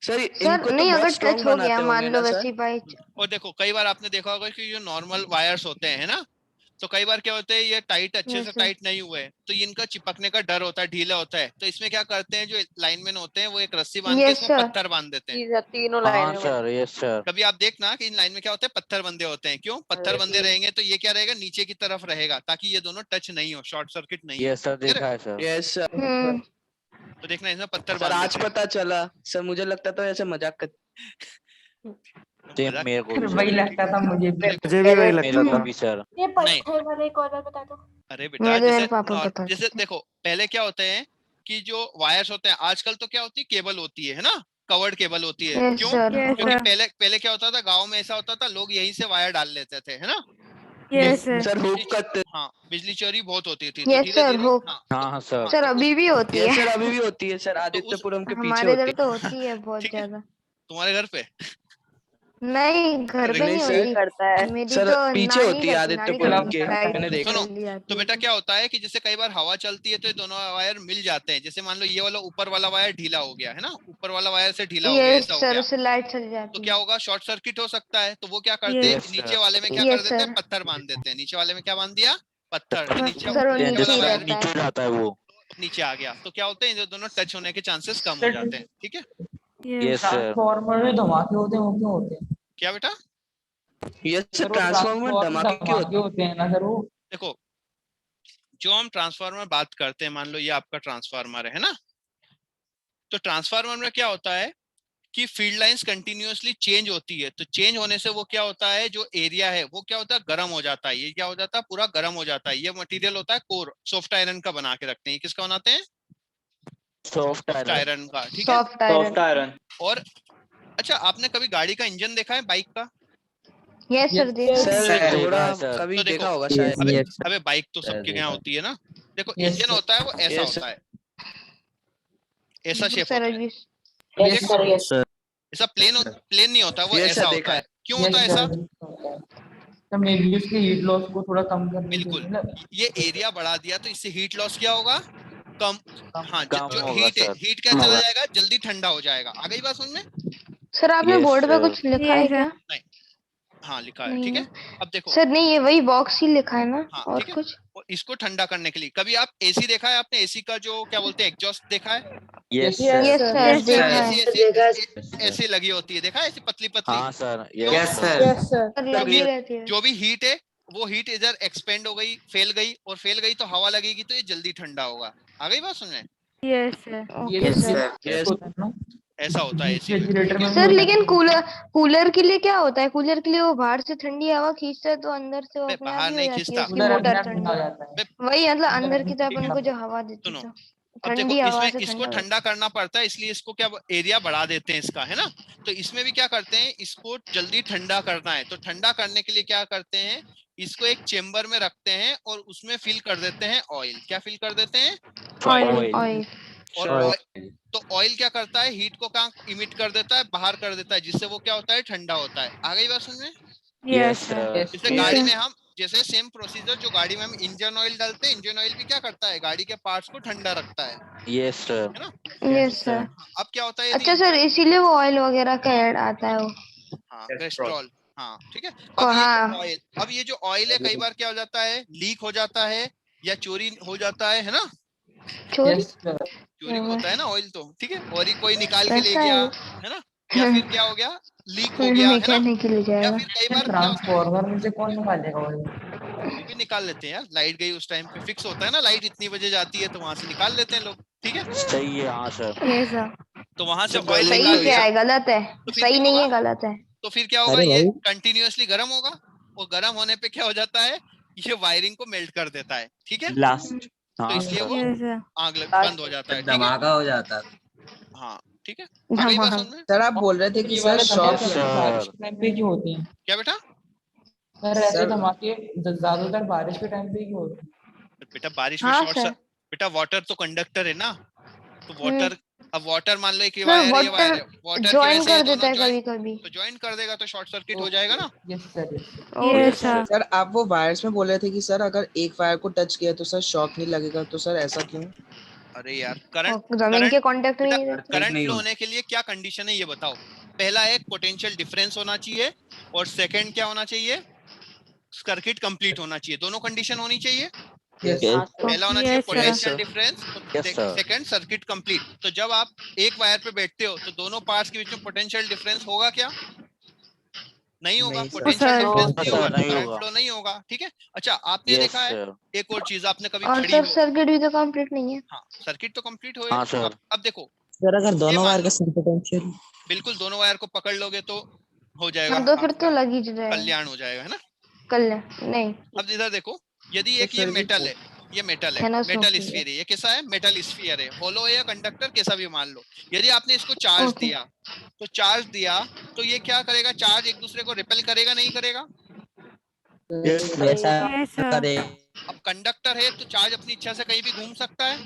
सर सर इनको तो नहीं बहुत अगर स्ट्रॉन्ग टच हो बनाते गया मान होंगे लो ना सर? वैसी बाई। और देखो कई बार आपने देखा होगा कि जो नॉर्मल वायर्स होते हैं ना, तो कई बार क्या होता है ये टाइट अच्छे Yes, से sir. टाइट नहीं हुए तो इनका चिपकने का डर होता है, ढीला होता है, तो इसमें क्या करते हैं जो लाइनमैन होते हैं वो एक रस्सी बांध के Yes, इसमें sir. पत्थर बांध देते हैं। तीनों हाँ लाइन में सर, यस सर। कभी आप देखना कि इन लाइन में क्या होता है पत्थर बंधे होते हैं, क्यों पत्थर बंधे रहेंगे तो ये क्या रहेगा नीचे की तरफ रहेगा ताकि ये दोनों टच नहीं हो, शॉर्ट सर्किट नहीं हो। यस सर, देखा है सर। Yes sir. तो देखना इसमें पत्थर सर बांध आज देते हैं। पता चला सर, मुझे लगता था ऐसे मजाक कर। सेम मजाक- मेरे को भी वही सर। लगता था मुझे भी। मुझे भी वही मेरे लगता को था। भी सर। ये नहीं। पत्थर वाला एक और बार बता दो। अरे बेटा मेरे जैसे पापा बता जैसे देखो पहले क्या होते हैं कि जो वायर्स होते हैं, आजकल तो क्या होती है केबल होती है ना, कवर्ड केबल होती है। Yes, क्यों? sir. क्योंकि पहले क्या होता था गांव में ऐसा होता था लोग यहीं से वायर डाल लेते थे, है ना। Yes, sir. सर हुक करते। हाँ बिजली चोरी बहुत होती थी तो Yes, धीरे sir. धीरे Hook. हाँ हाँ सर। सर अभी भी होती यस है। सर अभी भी होती है सर, आदित्यपुरम के पीछे हमारे होती इधर है। तो होती है बहुत ठीक है। ज्यादा। तुम्हारे घर पे नहीं, घर पे नहीं, नहीं सर, होती। करता है। मेरी सर तो पीछे नानी होती है रहती, नानी आदित्यपुरम तो के, साइड मैंने देखा। सुनो, चली जाती तो है बेटा क्या होता है कि जैसे कई बार हवा चलती है तो ये दोनों वायर मिल जाते हैं। जैसे मान लो ये वाला ऊपर वाला वायर ढीला हो गया है ना, ऊपर वाला वायर से ढीला हो गया, यस ऐसा हो सर, गया उससे लाइट चल तो जाती क्या है। होगा शॉर्ट सर्किट हो सकता है। तो वो क्या करते हैं Yes, नीचे sir. वाले में क्या Yes, कर देते हैं sir. पत्थर बांध देते हैं। नीचे वाले में क्या बांध दिया पत्थर, कि नीचे सर वो नीचे नीचे वाला ही वायर रहता नीचे है। जाता है वो। नीचे आ गया तो क्या होता है ये दोनों टच होने के चांसेस कम हो जाते हैं। ठीक है यस सर। ट्रांसफार्मर में धमाके होते हैं, वो क्यों होते हैं? क्या बेटा? यस सर, वो ट्रांसफॉर्मर धमाके क्यों होते होते हैं ना सर वो। देखो जो हम ट्रांसफार्मर बात करते हैं, मान लो ये आपका ट्रांसफार्मर है ना, तो ट्रांसफार्मर में क्या होता है कि फील्ड लाइंस कंटिन्यूअसली चेंज होती है। तो चेंज होने से वो क्या होता है जो एरिया है वो क्या होता है गर्म हो जाता है। ये क्या हो जाता है पूरा गर्म हो जाता है। ये मटेरियल होता है कोर, सॉफ्ट आयरन का बना के रखते हैं। ये किसका बनाते हैं? Soft soft iron. आयरन का। ठीक है। Soft iron. आयरन। और अच्छा आपने कभी गाड़ी का इंजन देखा है बाइक का? यस सर, देखा है। सर देखा थोड़ा है सर। कभी तो देखो, देखा होगा शायद। अबे बाइक तो सबके यहाँ होती है ना। देखो इंजन होता है वो ऐसा Yes, होता है, ऐसा शेप सर होता है। अभी यस सर। ऐसा प्लेन नहीं होता, वो Yes, ऐसा sir, होता देखा है। है। क्यों होता है ऐसा? तो मे बी उसके हीट लॉस को थोड़ा कम करने के बिल्कुल, लिए ये एरिया बढ़ा दिया तो इससे हीट लॉस क्या होगा? कम। हाँ कम जो होगा हीट है, सर। हीट क्या चला जाएगा जल्दी ठंडा हो जाएगा। आ गई बात समझ में? सर आपने Yes, बोर्ड पे sir. कुछ लिखा है क्या? नहीं, हाँ लिखा है। नहीं ठीक है ना। अब देखो, सर नहीं, ये वही बॉक्स ही लिखा है ना, हाँ और ठीक है, कुछ? और इसको ठंडा करने के लिए कभी आप एसी देखा है आपने? एसी का जो क्या बोलते हैं एग्जॉस्ट देखा है? Yes yes sir. सर, देखा ऐसी है। ऐसी लगी होती है, देखा है ऐसी पतली पतली। हाँ सर। क्यों? Yes sir. सर लगी रहती है। जो भी हीट है वो हीट इधर एक्सपेंड हो गई, फैल गई, और फैल गई तो हवा लगेगी तो ये जल्दी ठंडा होगा। आ गई बात समझ में? Okay sir. Yes. ऐसा होता है एसी में। रेफ्रिजरेटर में सर लेकिन कूलर के लिए क्या होता है? कूलर के लिए वो बाहर से ठंडी हवा खींचता है तो अंदर से वो अबे, अपने आप बाहर ही हो नहीं जाती है, खींचता। उसकी मोटर ठंडी। अबे, वही मतलब अंदर की तरफ ठीक है अपन ना। को जो हवा देती सुनो, है, अब देखो ठंडी हवा इसमें से इसको ठंडा ठंडा करना पड़ता है इसलिए इसको क्या एरिया बढ़ा देते हैं इसका, है ना। तो इसमें भी क्या करते हैं इसको जल्दी ठंडा करना है तो ठंडा करने के लिए क्या करते हैं इसको एक चेम्बर में रखते हैं और उसमें फिल कर देते हैं ऑयल। क्या फिल कर देते हैं? ऑयल। ऑयल। और तो ऑयल क्या करता है हीट को कहाँ इमिट कर देता है? बाहर कर देता है, जिससे वो क्या होता है ठंडा होता है। आ गई बात समझ में? Yes sir. जैसे गाड़ी में हम जैसे सेम प्रोसीजर जो गाड़ी में हम इंजन ऑयल डालते हैं, इंजन ऑयल भी क्या करता है गाड़ी के पार्ट्स को ठंडा रखता है यस सर। है ना। Yes sir. अब क्या होता है अच्छा सर, इसीलिए वो ऑयल वगैरह का ऐड आता है वो। हाँ कोलेस्ट्रॉल। हाँ ठीक है। हाँ। अब ये जो ऑयल है कई बार क्या हो जाता है लीक हो जाता है या चोरी हो जाता है ना। चोरी? चोरी होता है ना ऑयल तो, ठीक है। और ही कोई निकाल के ले कैसा गया है? है ना, या फिर क्या हो गया लीक हो गया है ना। मैकेनिक ले या जाएगा। फिर कई बार क्या होता है ट्रांसफार्मर में से कौन निकालेगा ऑयल? वो भी निकाल लेते हैं यार, लाइट गई उस टाइम पे फिक्स होता है ना, लाइट इतनी बजे जाती है तो वहां से निकाल लेते हैं लोग। ठीक है, सही है। हाँ सर। तो वहां से ऑयल सही निकाल क्या लिया है? गलत है। तो फिर सही क्या नहीं होगा? है, गलत है। तो फिर क्या होगा ये कंटिन्यूअसली गर्म होगा और गर्म होने पे क्या हो जाता है ये वायरिंग को मेल्ट कर देता है। ठीक है, ब्लास्ट। तो हाँ इसलिए वो सर। बंद हो जाता है। ठीक है, धमाका हो जाता है। हाँ ठीक है। आ गई बात समझ में? सर आप बोल रहे थे कि ये सर वाले शॉक धमाके सर। बारिश के टाइम पे ही होते हैं क्या बेटा? सर? ऐसे सर- धमाके ज्यादातर बारिश के टाइम पे ही होते हैं। बेटा बारिश में हाँ शॉर्ट सर। बेटा वाटर तो कंडक्टर है ना, तो वाटर अब वाटर मान लो कि सर वायर है, ये वायर वाटर है, वाटर की ज्वाइन वजह से ये कर देता दोनों है ज्वाइन कभी कभी। तो ज्वाइन कर देगा तो शॉर्ट सर्किट हो जाएगा ना। Yes sir. Yes sir. Sir आप वो वायर्स में बोल रहे थे कि सर अगर एक वायर को टच किया तो सर शॉक नहीं लगेगा, तो सर ऐसा क्यों? अरे यार करंट जमीन के कांटेक्ट में नहीं रहता। करंट नहीं फ्लो हो। होने के लिए क्या कंडीशन है ये बताओ। पहला एक पोटेंशियल डिफरेंस होना चाहिए और सेकंड क्या होना चाहिए? सर्किट कंप्लीट होना चाहिए, दोनों कंडीशन होनी चाहिए। Yes. पहला होना चाहिए Yes, sir. Potential Yes, difference, Yes, sir. Second circuit complete. तो जब आप एक वायर पे बैठते हो तो दोनों पार्ट्स के बीच में पोटेंशियल डिफरेंस होगा क्या? नहीं होगा, नहीं, sir. Potential sir. डिफरेंस नहीं sir, होगा, नहीं करंट होगा। फ्लो नहीं होगा। ठीक है, अच्छा आपने Yes, देखा है sir. एक और चीज, आपने कभी और खड़ी सर हो, सर्किट भी तो कंप्लीट नहीं है। हाँ सर्किट तो कंप्लीट हाँ, होएगा। sir. अब देखो, सर अगर ये दोनों मान वायर का लो, सेम पोटेंशियल बिल्कुल दोनों वायर को पकड़ लोगे तो हो जाएगा, हाँ तो फिर तो आपका लग ही जाएगा। कल्याण हो जाएगा, है ना। नहीं अब इधर देखो, यदि एक ये sir, मेटल है, ये मेटल है, है ना, मेटल सोफी है। स्फीयर है, ये कैसा है, मेटल स्फीयर है, होलो है या कंडक्टर, कैसा भी मान लो। यदि आपने इसको चार्ज Okay. दिया, तो चार्ज दिया तो ये क्या करेगा, चार्ज एक दूसरे को रिपेल करेगा नहीं करेगा। Yes, sir. Yes, sir. अब कंडक्टर है तो चार्ज अपनी इच्छा से कहीं भी घूम सकता है।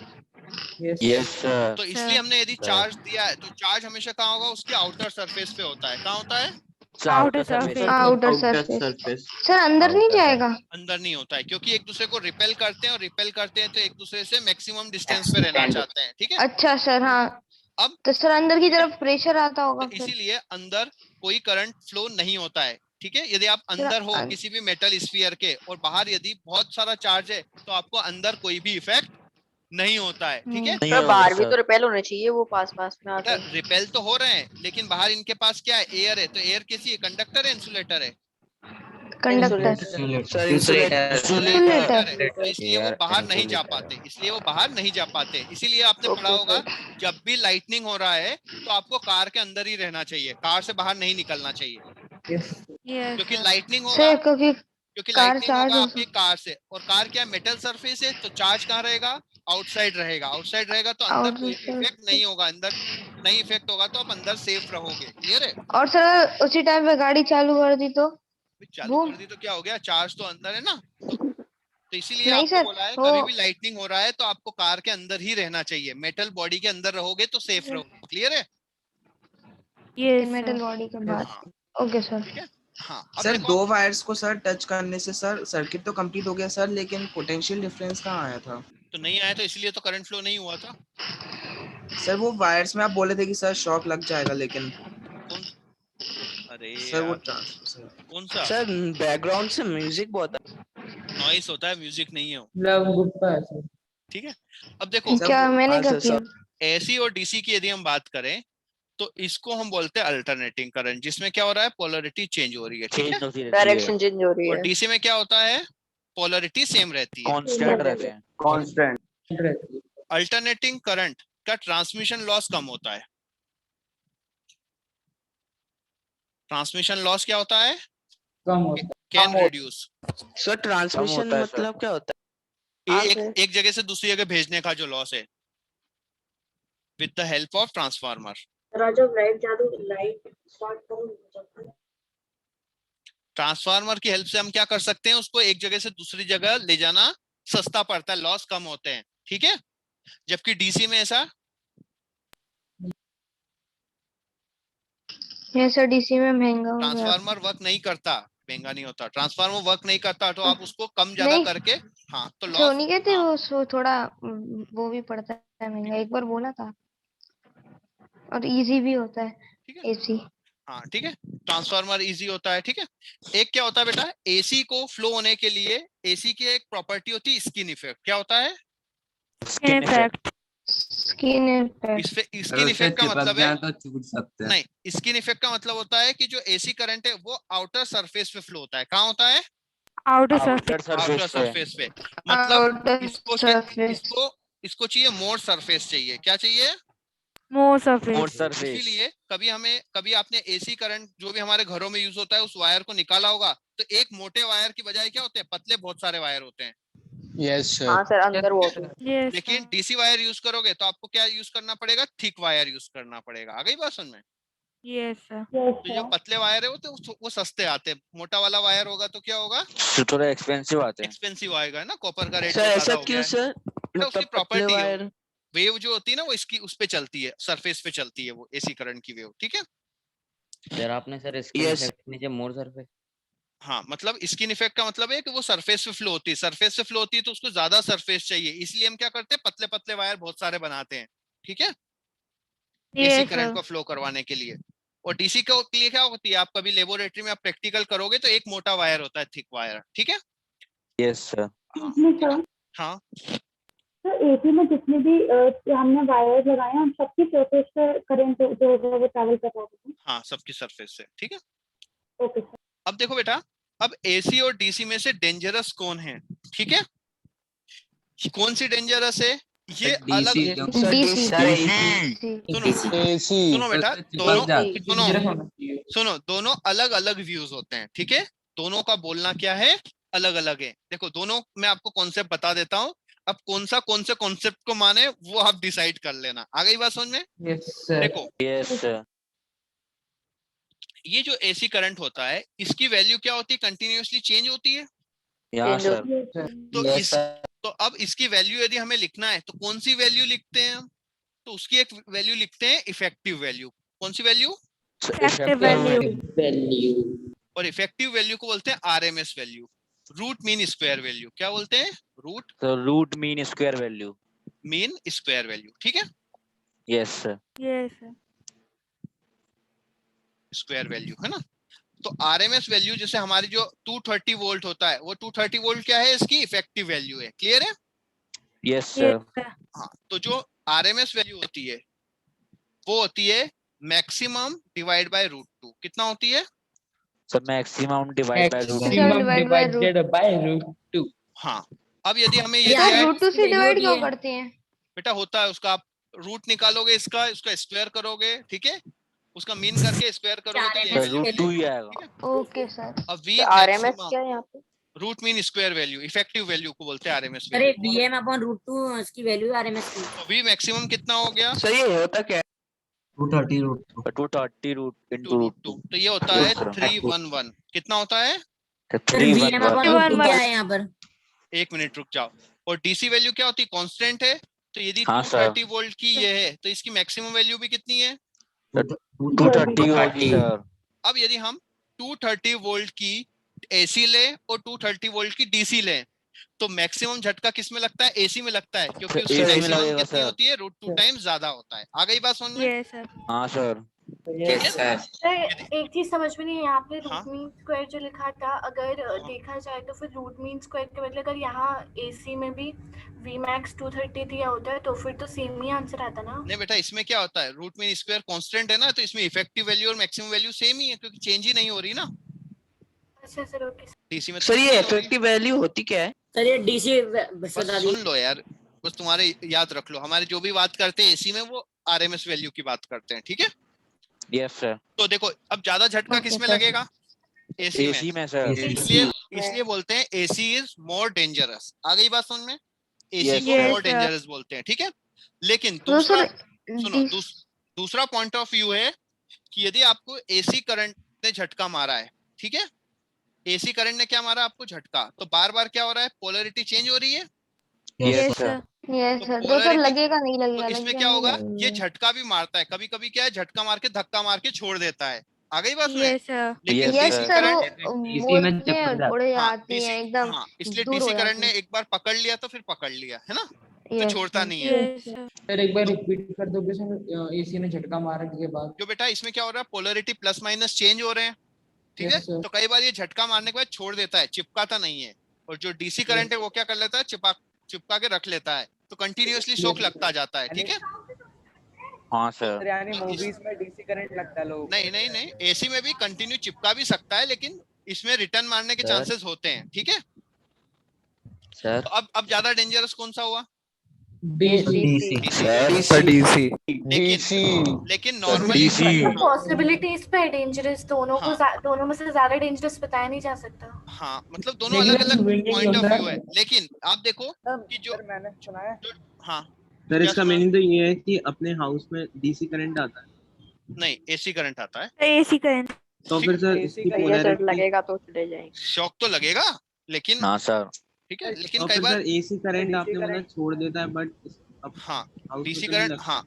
Yes. Yes, sir. तो इसलिए हमने यदि sir. चार्ज दिया है तो चार्ज हमेशा कहाँ होगा, उसके आउटर सरफेस पे होता है। कहाँ होता है? Outer surface. Outer surface. Sir अंदर नहीं जाएगा? अंदर नहीं होता है, क्योंकि एक दूसरे को रिपेल करते हैं, और रिपेल करते हैं तो एक दूसरे से मैक्सिमम डिस्टेंस पे रहना चाहते हैं। ठीक है, अच्छा सर, हाँ। अब तो सर अंदर की तरफ प्रेशर आता होगा तो फिर। इसीलिए अंदर कोई करंट फ्लो नहीं होता है। ठीक है, यदि आप अंदर हो किसी भी मेटल स्फीयर के, और बाहर यदि बहुत सारा चार्ज है, तो आपको अंदर कोई भी इफेक्ट नहीं होता है। ठीक है, नहीं पर होगा, बाहर भी sir. तो रिपेल होने चाहिए, वो पास पास में आके। रिपेल तो हो रहे हैं, लेकिन बाहर इनके पास क्या है, एयर है। तो एयर कैसी है, कंडक्टर है इंसुलेटर है? कंडक्टर। Sir insulator insulator. है, तो इसलिए वो Air बाहर नहीं जा insulator. पाते, इसलिए वो बाहर नहीं जा पाते। इसीलिए आपने पढ़ा होगा, जब भी लाइटनिंग हो रहा है तो आपको कार के अंदर ही रहना चाहिए, कार से बाहर नहीं निकलना चाहिए, Yes. Yes, क्योंकि sir. लाइटनिंग होगा, सर क्योंकि क्योंकि कार लाइटनिंग चार्ज होगा हो आपकी कार से, और कार क्या मेटल सरफेस है, तो चार्ज कहाँ रहेगा, आउटसाइड रहेगा। आउटसाइड रहेगा तो अंदर कोई भी इफेक्ट नहीं होगा, अंदर नहीं इफेक्ट होगा तो आप अंदर सेफ रहोगे। क्लियर है? और सर अगर उसी टाइम पे गाड़ी चालू कर दी तो? चालू कर दी तो क्या हो गया, चार्ज तो अंदर है ना। तो इसीलिए नहीं आपको सर, बोला है, वो कभी भी लाइटनिंग हो रहा है तो आपको कार के अंदर ही रहना चाहिए, मेटल बॉडी के अंदर रहोगे तो सेफ रहोगे। क्लियर है? Yes, metal sir. बॉडी के बाद। हाँ, ओके सर। ठीक है। हाँ, अब सर देखो, दो वायर्स को सर टच करने से सर सर्किट तो कंप्लीट हो गया सर, लेकिन पोटेंशियल डिफरेंस कहाँ आया था? तो नहीं आया, तो इसलिए तो करंट फ्लो नहीं हुआ था। सर वो वायर्स में आप बोले थे कि सर शॉक लग जाएगा, लेकिन कौन? अरे सर वो यार, ट्रांसफर कौन सा सर बैकग्राउंड से म्यूजिक बहुत नॉइस होता है, म्यूजिक नहीं है वो। लव गुप्ता है सर. ठीक है, अब देखो, सर, क्या वो- मैंने हाँ, क्या सर, किया? एसी और डीसी की यदि हम बात करें तो इसको हम बोलते हैं अल्टरनेटिंग करंट, जिसमें क्या हो रहा है, पोलरिटी चेंज हो रही है। ठीक है, Change होती रहती है. डायरेक्शन चेंज हो रही और है। डीसी में क्या होता है, पोलरिटी सेम रहती है। Constant रहते हैं. कांस्टेंट रहती है. अल्टरनेटिंग करंट का ट्रांसमिशन लॉस कम होता है। ट्रांसमिशन लॉस क्या होता है, कम होता है. Can reduce. सर ट्रांसमिशन होता है, सर. मतलब क्या होता है? एक जगह से दूसरी जगह भेजने का जो लॉस है, with the help of transformer. Transformer की हेल्प से हम क्या कर सकते हैं, उसको एक जगह से दूसरी जगह ले जाना सस्ता पड़ता है, लॉस कम होते हैं। ठीक है, जबकि डीसी में ऐसा ये सर डीसी में महंगा हो गया। ट्रांसफार्मर वर्क नहीं करता, महंगा नहीं होता। ट्रांसफार्मर वर्क नहीं करता तो आप उसको कम ज्यादा नहीं। करके, हाँ तो तो लॉस, नहीं कहते हाँ, वो सो थोड़ा वो भी पड़ता है महंगा, एक बार बोला था। और इजी भी होता है ठीक है, एसी। हाँ ठीक है, ट्रांसफार्मर इजी होता है। ठीक है, एक क्या होता है बेटा, एसी को फ्लो होने के लिए एसी की एक प्रॉपर्टी होती है स्किन इफेक्ट। क्या होता है, In fact. Skin effect. Skin effect का मतलब है, तो छूट सकते हैं. नहीं, स्किन इफेक्ट का मतलब होता है कि जो एसी करंट है वो आउटर सरफेस पे फ्लो होता है। कहाँ होता है, Outer Outer surface. Outer surface पे. सरफेस पे। मतलब आउटर इसको सरफेस। इसको इसको चाहिए मोर सरफेस चाहिए। क्या चाहिए, More surface. More surface. इसीलिए कभी आपने एसी करंट जो भी हमारे घरों में यूज होता है उस वायर को निकाला होगा, तो एक मोटे वायर की बजाय क्या होते हैं, पतले बहुत सारे वायर होते हैं। यस हाँ सर, अंदर वो Yes, लेकिन sir. डीसी वायर यूज करोगे तो आपको क्या यूज करना पड़ेगा, थिक वायर यूज करना पड़ेगा। आ गई बात समझ में? Yes, sir. तो जो पतले वायर है वो सस्ते आते हैं, मोटा वाला वायर होगा तो क्या होगा, तो थोड़ा एक्सपेंसिव आते हैं. एक्सपेंसिव आएगा ना, कॉपर का रेट सर ज्यादा ऐसा हो गया क्यों है। सर? बेटा, उसकी मतलब पतले प्रॉपर्टी है, वायर। वेव जो होती है ना वो इसकी उस पे चलती है, सरफेस पे चलती है वो एसी करंट की वेव। ठीक है, सर आपने सर स्किन Yes. इफेक्ट नीचे मोर सरफेस. हाँ मतलब स्किन इफेक्ट का मतलब है कि वो सरफेस पे फ्लो होती है, सरफेस पे फ्लो होती है तो उसको ज्यादा सरफेस चाहिए, इसलिए हम क्या करते हैं, पतले पतले वायर बहुत सारे बनाते हैं। ठीक है, एसी Yes, करंट sir. को फ्लो करवाने के लिए। और डीसी के लिए क्या होती है, आप कभी लेबोरेटरी में आप प्रैक्टिकल करोगे तो एक मोटा वायर होता है, थिक वायर, ठीक है। Yes sir. हाँ तो एसी में जितने भी हमने वायर लगाए हैं, सबकी सरफेस पर करंट जो होगा वो ट्रैवल कर रहा होगा। हाँ, सबकी सरफेस से, ठीक है। Okay sir. अब देखो बेटा, अब एसी और डीसी में से डेंजरस कौन है, ठीक है। कौन सी डेंजरस है, ये अलग। सुनो बेटा, सुनो दोनों अलग अलग व्यूज होते हैं, ठीक है। दोनों का बोलना क्या है, अलग अलग है। देखो दोनों मैं आपको कॉन्सेप्ट बता देता हूँ, अब कौन से कॉन्सेप्ट को माने वो आप डिसाइड कर लेना। आ गई बात समझ में? देखो ये जो एसी करंट होता है, इसकी वैल्यू क्या होती है, कंटिन्यूअसली चेंज होती है। तो अब इसकी वैल्यू यदि हमें लिखना है तो कौन सी वैल्यू लिखते हैं हम, तो उसकी एक वैल्यू लिखते हैं इफेक्टिव वैल्यू। कौन सी वैल्यू? और इफेक्टिव वैल्यू को बोलते हैं RMS value, root mean square value. क्या बोलते हैं? Root mean square value. Mean square value, ठीक है। Yes sir. स्क्वायर वैल्यू है ना। तो आरएमएस वैल्यू जैसे हमारी जो 230 वोल्ट होता है, वो 230 वोल्ट क्या है, इसकी इफेक्टिव वैल्यू है। क्लियर है? Yes sir. हाँ, तो जो आरएमएस वैल्यू होती है वो होती है मैक्सिमम डिवाइड बाय √2। कितना होती है? Sir maximum divide by √2। हाँ, अब यदि हमें ये √2 से डिवाइड क्यों करते हैं बेटा, होता है उसका, आप रूट निकालोगे इसका स्क्वायर करोगे, ठीक है, उसका मीन करके स्क्वायर करोगे तो ये √2 ही आएगा। Okay sir. अब वी आरएमएस क्या है यहाँ पे? Root mean square value, effective value को बोलते हैं आरएमएस अरे वैल्यू। Vm/√2 इसकी वैल्यू आरएमएस की। तो वी मैक्सिमम कितना हो गया? सही है, होता क्या है? 230 रूट इनटू √2। तो ये होता है 311। कितना होता है? Vm/√2 क्या है यहाँ पर? एक मिनट रुक जाओ। और डीसी वैल्यू क्या होती है? कांस्टेंट है। तो यदि हाँ, 230 वोल्ट की ये है तो इसकी मैक्सिमम वैल्यू भी कितनी है? 230 होगी सर। अब यदि हम 230 वोल्ट की एसी ले और 230 वोल्ट की डीसी ले, तो मैक्सिमम झटका किस में लगता है? एसी में लगता है, क्योंकि उसकी मैक्सिमम कितनी होती है? √2 टाइम्स ज्यादा होता है। आ गई बात समझ में? हाँ सर। एक चीज समझ में नहीं है, आपने हाँ? रूट मीन स्क्वायर जो लिखा था, अगर देखा जाए तो फिर रूट मीन स्क्वायर के बदले अगर यहाँ एसी में भी वी मैक्स 230 दिया होता है तो फिर तो सेम ही आंसर आता ना। नहीं बेटा, इसमें क्या होता है, रूट मीन स्क्वायर कांस्टेंट है ना, तो इसमें इफेक्टिव वैल्यू और मैक्सिमम वैल्यू सेम ही है, क्योंकि चेंज ही नहीं हो रही ना। अच्छा सर, ओके डीसी में सर ये इफेक्टिव वैल्यू होती क्या है? सर ये डीसी बस सुन लो यार, बस तुम्हारे याद रख लो, हमारे जो भी बात करते हैं एसी में वो आरएमएस वैल्यू की बात करते हैं, ठीक है। Yes sir. तो देखो अब ज्यादा झटका किस में लगेगा? एसी में सर। इसलिए बोलते हैं एसी इज मोर डेंजरस। आ गई बात समझ में? एसी को मोर डेंजरस बोलते हैं, ठीक है। लेकिन दूसरा सुनो, दूसरा पॉइंट ऑफ व्यू है कि यदि आपको एसी करंट ने झटका मारा है, ठीक है, एसी करंट ने क्या मारा आपको? झटका। तो बार बार क्या हो रहा है? पोलैरिटी चेंज हो रही है। Yes sir. तो सर लगेगा नहीं लगेगा। तो इसमें क्या होगा? ये झटका भी मारता है, कभी कभी क्या है, झटका मार के धक्का मार के छोड़ देता है। आ गई बात में? लेकिन यस डीसी सर, करंट उड़े आती हैं एकदम। इसलिए डीसी करंट ने एक बार पकड़ लिया तो फिर पकड़ लिया है ना, तो छोड़ता नहीं है। सर एक बार रिपीट कर दोगे सर, एसी ने झटका मारने के बाद? जो बेटा इसमें क्या हो रहा है, पोलैरिटी प्लस माइनस चेंज हो रहे हैं, ठीक है। तो कई बार ये झटका मारने के बाद छोड़ देता है, चिपकाता नहीं है। और जो डीसी करंट है वो क्या कर लेता है? चिपका के रख लेता है, तो कंटिन्यूअसली शॉक लगता जाता है, ठीक है। हाँ सर। यानी मूवीज में डीसी करंट लगता है लोगों को। नहीं, एसी में भी कंटिन्यू चिपका भी सकता है, लेकिन इसमें रिटर्न मारने के चांसेस होते हैं, ठीक है सर। तो अब ज्यादा डेंजरस कौन सा हुआ? लेकिन नॉर्मली पॉसिबिलिटीज पे डेंजरस, दोनों में से ज्यादा डेंजरस बताया नहीं जा सकता। हाँ, मतलब दोनों अलग अलग पॉइंट ऑफ व्यू है। लेकिन आप देखो कि जो मैंने सुना है, हाँ सर इसका मीनिंग तो ये है कि अपने हाउस में डीसी करंट आता है? नहीं, एसी करंट आता है। एसी करंट तो फिर सर इसकी पोलैरिटी लगेगा तो चले जाएंगे। शॉक तो लगेगा, लेकिन हाँ सर। ठीक है, लेकिन तो कई फिर बार सर एसी करंट आपने बोला छोड़ देता है, बट हाँ डीसी करंट हाँ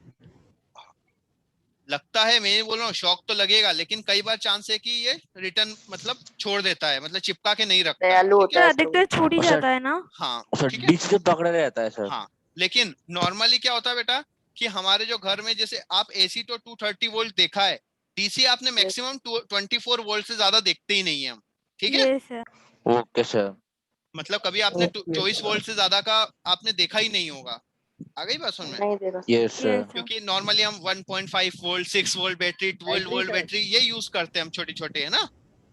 लगता है, मैं बोल रहा हूँ शॉक तो लगेगा, लेकिन कई बार चांस है कि ये रिटर्न मतलब छोड़ देता है, मतलब चिपका के नहीं रखता है, अधिकतर छूट ही जाता है ना। हाँ सर डीसी तो पकड़े रहता है सर। हाँ, लेकिन नॉर्मली क्या होता है बेटा कि हमारे जो घर में जैसे आप एसी तो 230 वोल्ट देखा है, डीसी आपने मैक्सिमम 24 वोल्ट से ज्यादा देखते ही नहीं है हम, ठीक है। Okay sir. मतलब कभी आपने 24 वोल्ट से ज्यादा का आपने देखा ही नहीं होगा। आ गई बात समझ में? नहीं देगा। Yes sir. क्योंकि नॉर्मली हम 1.5 volt, 6 volt battery, 12 volt battery ये यूज करते हैं हम, छोटे छोटे, है ना,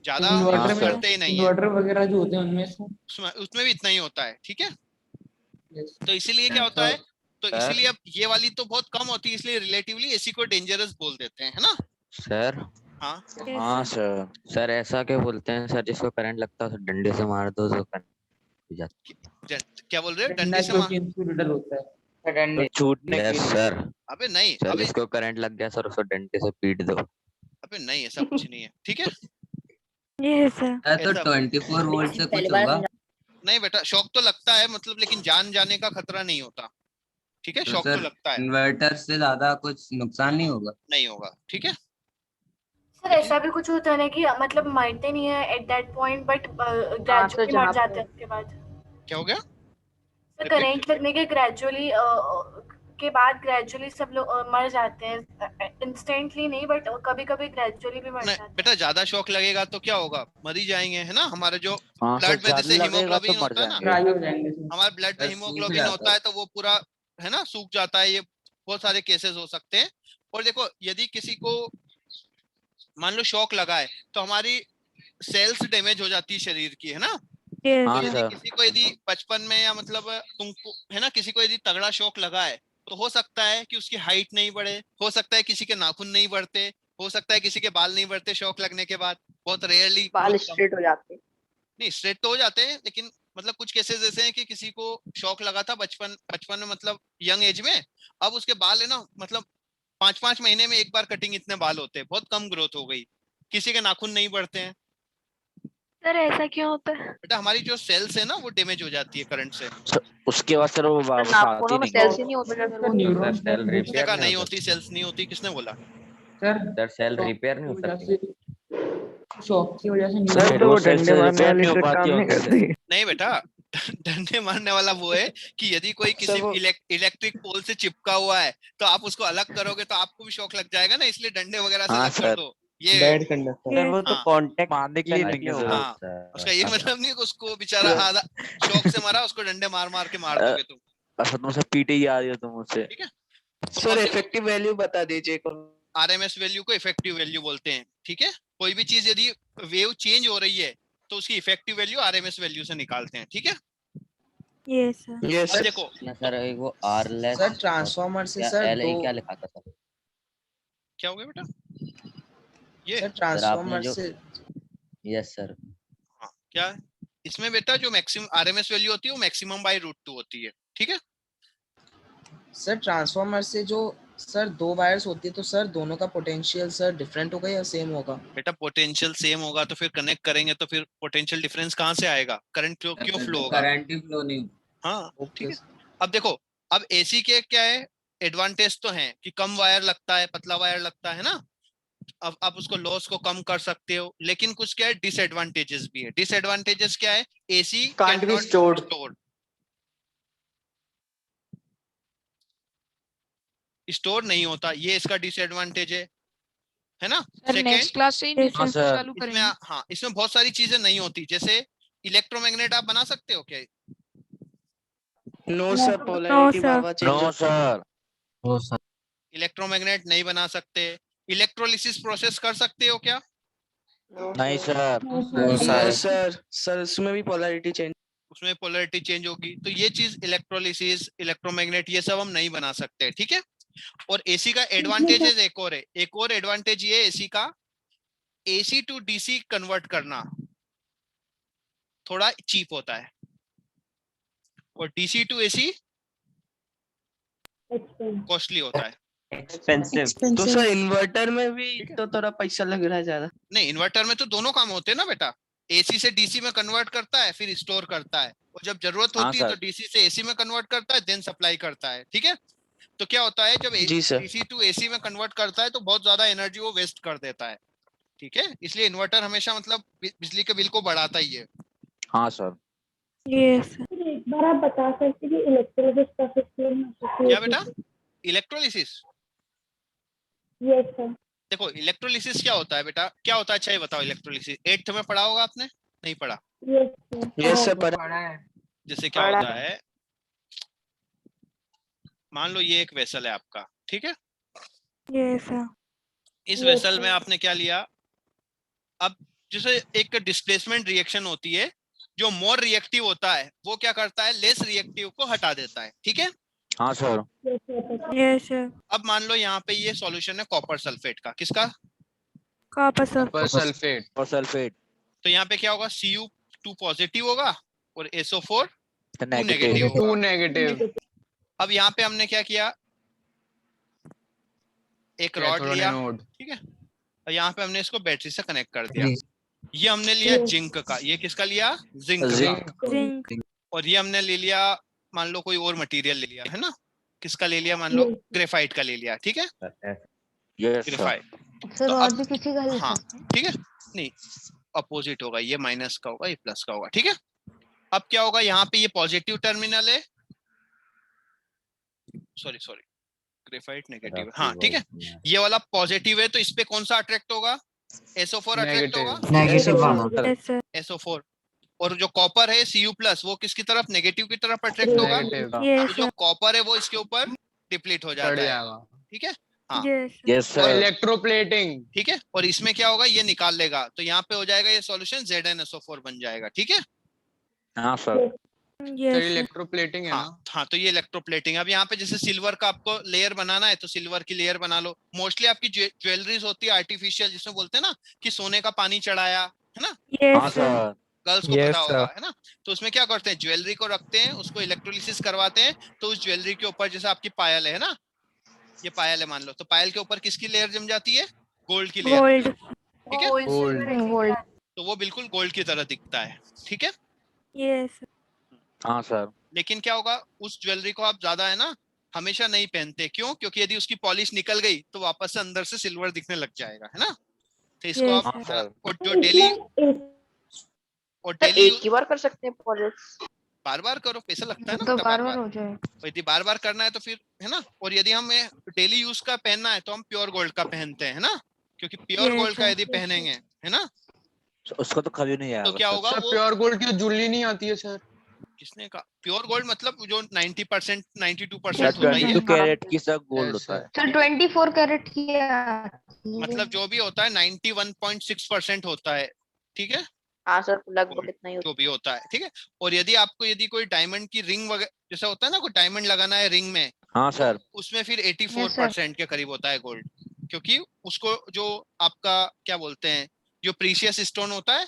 ज्यादा इन्वर्टर यूज में करते ही नहीं है। इन्वर्टर वगैरह जो होते हैं उनमें उसमें भी इतना ही होता है, ठीक है। Yes. तो इसीलिए क्या होता है, तो सर। इसीलिए अब ये वाली तो बहुत कम होती है, इसलिए रिलेटिवली एसी को डेंजरस बोल देते हैं, है ना। सर। हाँ हाँ सर। सर ऐसा क्या बोलते हैं सर, जिसको करंट लगता है उसे डंडे से मार दो तो करंट क्या बोल रहे हो, डंडा डंडे से क्योंकि इंसुलेटर होता है। तो छूटने के लिए सर। अबे नहीं, सर अबे जिसको करंट लग गया सर उसको डंडे से पीट दो। अबे नहीं, ऐसा कुछ नहीं है, ठीक है। तो 24 वोल्ट से कुछ होगा? नहीं बेटा, शॉक तो लगता है मतलब, लेकिन जान जाने का खतरा नहीं होता, ठीक है। तो शॉक तो सर लगता है, इन्वर्टर से ज्यादा कुछ नुकसान नहीं होगा? नहीं होगा, ठीक है। सर ऐसा भी कुछ होता है ना कि मतलब मरते नहीं है at that point, but gradually मर जाते हैं उसके बाद। क्या हो गया? सर करंट लगने के ग्रेजुअली के बाद ग्रेजुअली सब लोग मर जाते हैं, इंस्टेंटली नहीं बट कभी कभी ग्रेजुअली भी मर जाते हैं। बेटा ज्यादा शॉक लगेगा तो क्या होगा, मर ही जाएंगे, है ना। हमारे जो हाँ ब्लड में जैसे हीमोग्लोबिन तो मर होता है ना, ड्राई हो जाएंगे सर। हमारे ब्लड में सूख हीमोग्लोबिन जाता होता है तो वो पूरा, है ना, सूख जाता है। ये बहुत सारे केसेस हो सकते हैं। और देखो यदि किसी को मान लो शॉक लगा है तो हमारी सेल्स डैमेज हो जाती है शरीर की, है ना। हाँ तो यदि सर। किसी को यदि बचपन में या मतलब तुमको, है ना, किसी को यदि तगड़ा शॉक लगा है तो हो सकता है कि उसकी हाइट नहीं बढ़े, हो सकता है किसी के नाखून नहीं बढ़ते, हो सकता है किसी के बाल नहीं बढ़ते शॉक लगने के बाद, बहुत रेयरली। बाल स्ट्रेट हो जाते हैं। नहीं स्ट्रेट तो हो जाते हैं, लेकिन मतलब कुछ केसेस ऐसे हैं कि किसी को शॉक लगा था बचपन में, मतलब यंग एज में, अब उसके बाल है ना, मतलब 5-5 महीने में एक बार कटिंग, इतने बाल होते हैं, बहुत कम ग्रोथ हो गई। किसी के नाखून नहीं बढ़ते हैं। सर ऐसा क्यों होता है? बेटा हमारी जो सेल्स है ना वो डैमेज हो जाती है करंट से। उसके बाद सर वो वापस आती नाखूनों में नहीं सेल्स ही नहीं होते सर, वो न्यूरॉन्स सेल किसने रिपेयर कहा नहीं नहीं होता होती, सेल्स नहीं होती, किसने बोला? सर सेल रिपेयर नहीं हो सकती शॉक की वजह से सर, तो वो वो सेल डंडे से मारने रिपेयर वाली नहीं हो ट्रिक पाती काम नहीं होगी करती। नहीं बेटा, डंडे मारने वाला वो है कि यदि कोई किसी सर, वो- इलेक्ट्रिक पोल से चिपका हुआ है तो आप उसको अलग करोगे तो आपको भी शॉक लग जाएगा ना, इसलिए डंडे वगैरह से हाँ, अलग कर सर। दो। ये बैड कंडक्टर। सर वो तो हाँ। कांटेक्ट मारने के लिए नहीं होगा हाँ, उसका ये मतलब नहीं कि उसको बेचारा आधा शॉक से मारा, उसको डंडे मार मार के मार दोगे तुम, अच्छा तुमसे पीटे ही आ रही हो तुम मुझसे। ठीक है। सर इफेक्टिव वैल्यू बता दीजिए। आरएमएस वैल्यू को इफेक्टिव वैल्यू बोलते हैं, ठीक है। कोई भी चीज यदि वेव चेंज हो रही है तो उसकी इफेक्टिव वैल्यू आरएमएस वैल्यू से निकालते हैं, ठीक है। यस अब देखो सर एक वो आरलेस सर ट्रांसफॉर्मर से सर एल दो क्या लिखा था सर? क्या हो गया बेटा, ये सर सर आपने ट्रांसफॉर्मर जो से यस सर हाँ, क्या है इसमें बेटा, जो मैक्सिमम आरएमएस वैल्यू होती है वो मैक्सिमम बाय √2 होती है, ठीक है। सर ट्रांसफॉर्मर से जो सर दो वायर्स होती है तो सर दोनों का पोटेंशियल सर डिफरेंट होगा या सेम होगा? बेटा पोटेंशियल सेम होगा तो फिर कनेक्ट करेंगे तो फिर पोटेंशियल डिफरेंस कहाँ से आएगा, करंट क्यों फ्लो होगा? करंट ही फ्लो नहीं। हाँ ठीक है। अब देखो, अब एसी के क्या है एडवांटेज तो है कि कम वायर लगता है, पतला वायर लगता है ना, अब आप उसको लॉस को कम कर सकते हो, लेकिन कुछ क्या है डिसएडवांटेजेस भी है। डिसएडवांटेजेस क्या है, AC Can't be stored. Store नहीं होता, ये इसका डिसएडवांटेज है ना। नेक्स्ट क्लास से ही हाँ सर इसमें हाँ, इसमें बहुत सारी चीजें नहीं होती, जैसे इलेक्ट्रोमैग्नेट आप बना सकते हो क्या? नो सर, पोलैरिटी बाबा चेंज नो सर इलेक्ट्रोमैग्नेट नहीं बना सकते। इलेक्ट्रोलिसिस प्रोसेस कर सकते हो क्या? नहीं सर नो सर उसमें भी पोलैरिटी चेंज। उसमें पोलैरिटी चेंज होगी, तो ये चीज इलेक्ट्रोलिसिस, इलेक्ट्रोमैग्नेट ये सब हम नहीं बना सकते, ठीक है। और एसी का एडवांटेजेस एक और है, एक और एडवांटेज ये एसी का, एसी टू डीसी कन्वर्ट करना थोड़ा चीप होता है, और डीसी टू एसी कॉस्टली होता है। एक्सपेंसिव। तो सर इन्वर्टर में भी तो थोड़ा पैसा लग रहा है ज्यादा। नहीं, इन्वर्टर में तो दोनों काम होते हैं ना बेटा, एसी से डीसी में कन्वर्ट करता है फिर स्टोर करता है, और जब जरूरत होती है तो डीसी से एसी में कन्वर्ट करता है, देन सप्लाई करता है, ठीक है। तो क्या होता है जब डीसी टू एसी में कन्वर्ट करता है तो बहुत ज्यादा एनर्जी वो वेस्ट कर देता है, ठीक है। इसलिए इन्वर्टर हमेशा मतलब बिजली के बिल को बढ़ाता ही है। हाँ सर एक बार आप बता सकते कि इलेक्ट्रोलिसिस प्रोसेस क्या बेटा? Electrolysis yes sir. देखो इलेक्ट्रोलिसिस क्या होता है बेटा, क्या होता है? अच्छा ये बताओ, इलेक्ट्रोलिसिस 8th में पढ़ा होगा आपने, नहीं पढ़ा? यस सर पढ़ा है। जैसे क्या होता है, मान लो ये एक वेसल है आपका, ठीक है? Yes sir. इस वेसल में आपने क्या लिया? अब जैसे एक डिस्प्लेसमेंट रिएक्शन होती है, जो मोर रिएक्टिव होता है वो क्या करता है, लेस रिएक्टिव को हटा देता है, ठीक है? हाँ सर। Yes sir. अब मान लो यहाँ पे ये सॉल्यूशन है कॉपर सल्फेट का, किसका? Copper sir. सल्फेट। और सल्फेट तो यहाँ पे क्या होगा, Cu2 पॉजिटिव होगा और SO4 2 नेगेटिव। नेगेटिव 2 होगा। नेगेटिव। अब यहाँ पे हमने क्या किया, एक रॉड लिया, ठीक है, और यहाँ पे हमने इसको बैटरी से कनेक्ट कर दिया। ये हमने लिया जिंक का, ये किसका लिया? जिंक का। जिंक। और ये हमने ले लिया, मान लो कोई और मटेरियल ले लिया, है ना? किसका ले लिया? मान लो ग्रेफाइट का ले लिया, ठीक है? Yes graphite. सर तो और अब भी किसी का ले हाँ सकते हैं? ठीक है, नहीं अपोजिट होगा, ये माइनस का होगा, ये प्लस का होगा, ठीक है? अब क्या होगा, यहाँ पे ये पॉजिटिव टर्मिनल है, सॉरी ग्रेफाइट नेगेटिव, हाँ ठीक है, ये वाला पॉजिटिव है, तो इस पे कौन सा अट्रैक्ट होगा? SO4 अट्रैक्ट होगा, यस सर। SO4। और जो कॉपर है Cu+ वो किसकी तरफ? नेगेटिव की तरफ अट्रैक्ट होगा। तो यस जो सर। कॉपर है वो इसके ऊपर डिप्लीट हो जाता है, ठीक है? हाँ यस यस और सर। इलेक्ट्रोप्लेटिंग। ठीक है, और इसमें क्या होगा, ये निकाल लेगा, तो यहाँ पे हो जाएगा ये सॉल्यूशन ZnSO4 बन जाएगा, ठीक है? हाँ सर। Yes sir. इलेक्ट्रोप्लेटिंग है ना? हाँ तो ये इलेक्ट्रोप्लेटिंग। अब यहाँ पे जैसे सिल्वर का आपको लेयर बनाना है तो सिल्वर की लेयर बना लो। मोस्टली आपकी ज्वेलरीज होती है आर्टिफिशियल, जिसमें बोलते हैं ना कि सोने का पानी चढ़ाया, है ना? हाँ यस सर। सर। गर्ल्स को पता होगा, है ना? तो उसमें क्या करते हैं, ज्वेलरी को रखते हैं, उसको इलेक्ट्रोलिसिस करवाते हैं, तो उस ज्वेलरी के ऊपर जैसे आपकी पायल है ना, ये पायल है मान लो, तो पायल के ऊपर किसकी लेयर जम जाती है? गोल्ड की लेयर, गोल्ड। ठीक है? गोल्ड। तो वो बिल्कुल गोल्ड की तरह दिखता है, ठीक है? यस। हाँ सर। लेकिन क्या होगा, उस ज्वेलरी को आप ज्यादा है ना हमेशा नहीं पहनते, क्यों? क्योंकि यदि उसकी पॉलिश निकल गई तो वापस से अंदर से सिल्वर दिखने लग जाएगा, है ना? तो इसको Yes, आप sir. है ना, और जो डेली एक ही बार कर सकते हैं पॉलिश? बार बार करो, पैसा लगता है ना तो बेटा, बार बार हो जाए। तो यदि बार बार करना है तो फिर, है ना? और यदि हमें डेली यूज का पहनना है तो हम प्योर गोल्ड का पहनते हैं, है ना? क्योंकि प्योर Yes, गोल्ड का sir. यदि पहनेंगे, है ना, उसको तो कभी नहीं आएगा। तो क्या होगा सर वो, प्योर गोल्ड की ज्वेलरी नहीं आती है सर? किसने कहा प्योर गोल्ड? मतलब जो 90% 92% सर होता ही है, 22 कैरेट की सर गोल्ड Yes, होता है। सर 24 कैरेट की आती है। मतलब जो भी होता है 91.6% होता है, ठीक है? हाँ सर लगभग इतना ही जो भी होता है, ठीक है? और यदि आपको यदि कोई डायमंड की रिंग वगैरह जैसा होता है ना, कोई डायमंड लगाना है रिंग में, हाँ सर। उसमें फिर Yes, 84% के करीब होता है गोल्ड, क्योंकि उसको जो आपका क्या बोलते हैं, जो प्रीशियस स्टोन होता है,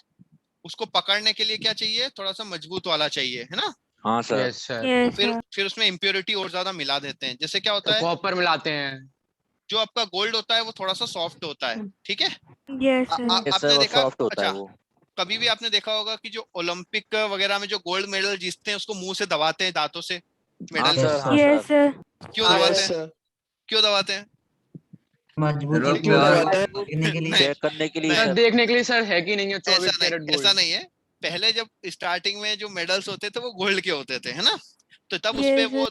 उसको पकड़ने के लिए क्या चाहिए, थोड़ा सा मजबूत वाला चाहिए, है ना? हाँ सर। Yes sir. Yes, फिर sir. फिर उसमें इम्प्योरिटी और ज्यादा मिला देते हैं। जैसे क्या होता तो है, कॉपर मिलाते हैं। जो आपका गोल्ड होता है वो थोड़ा सा सॉफ्ट होता है, ठीक है? Yes, sir. Yes, sir, आपने वो देखा, सॉफ्ट होता है अच्छा वो। कभी भी आपने देखा होगा कि जो ओलंपिक वगैरह में जो गोल्ड मेडल जीतते हैं उसको मुंह से दबाते हैं, दांतों से हाँ मेडल, सर। हाँ Yes, सर। sir. क्यों दबाते हैं? क्यों दबाते हैं? मजबूती क्यों दबाते दबाते हैं? के लिए। नहीं, चेक करने के लिए नहीं, सर सर। देखने के लिए सर है कि नहीं है ऐसा 24 कैरेट नहीं, ऐसा गोल्ड? नहीं है। पहले जब स्टार्टिंग में जो मेडल्स होते थे वो गोल्ड के होते थे, है ना? तो तब उसपे Yes, वो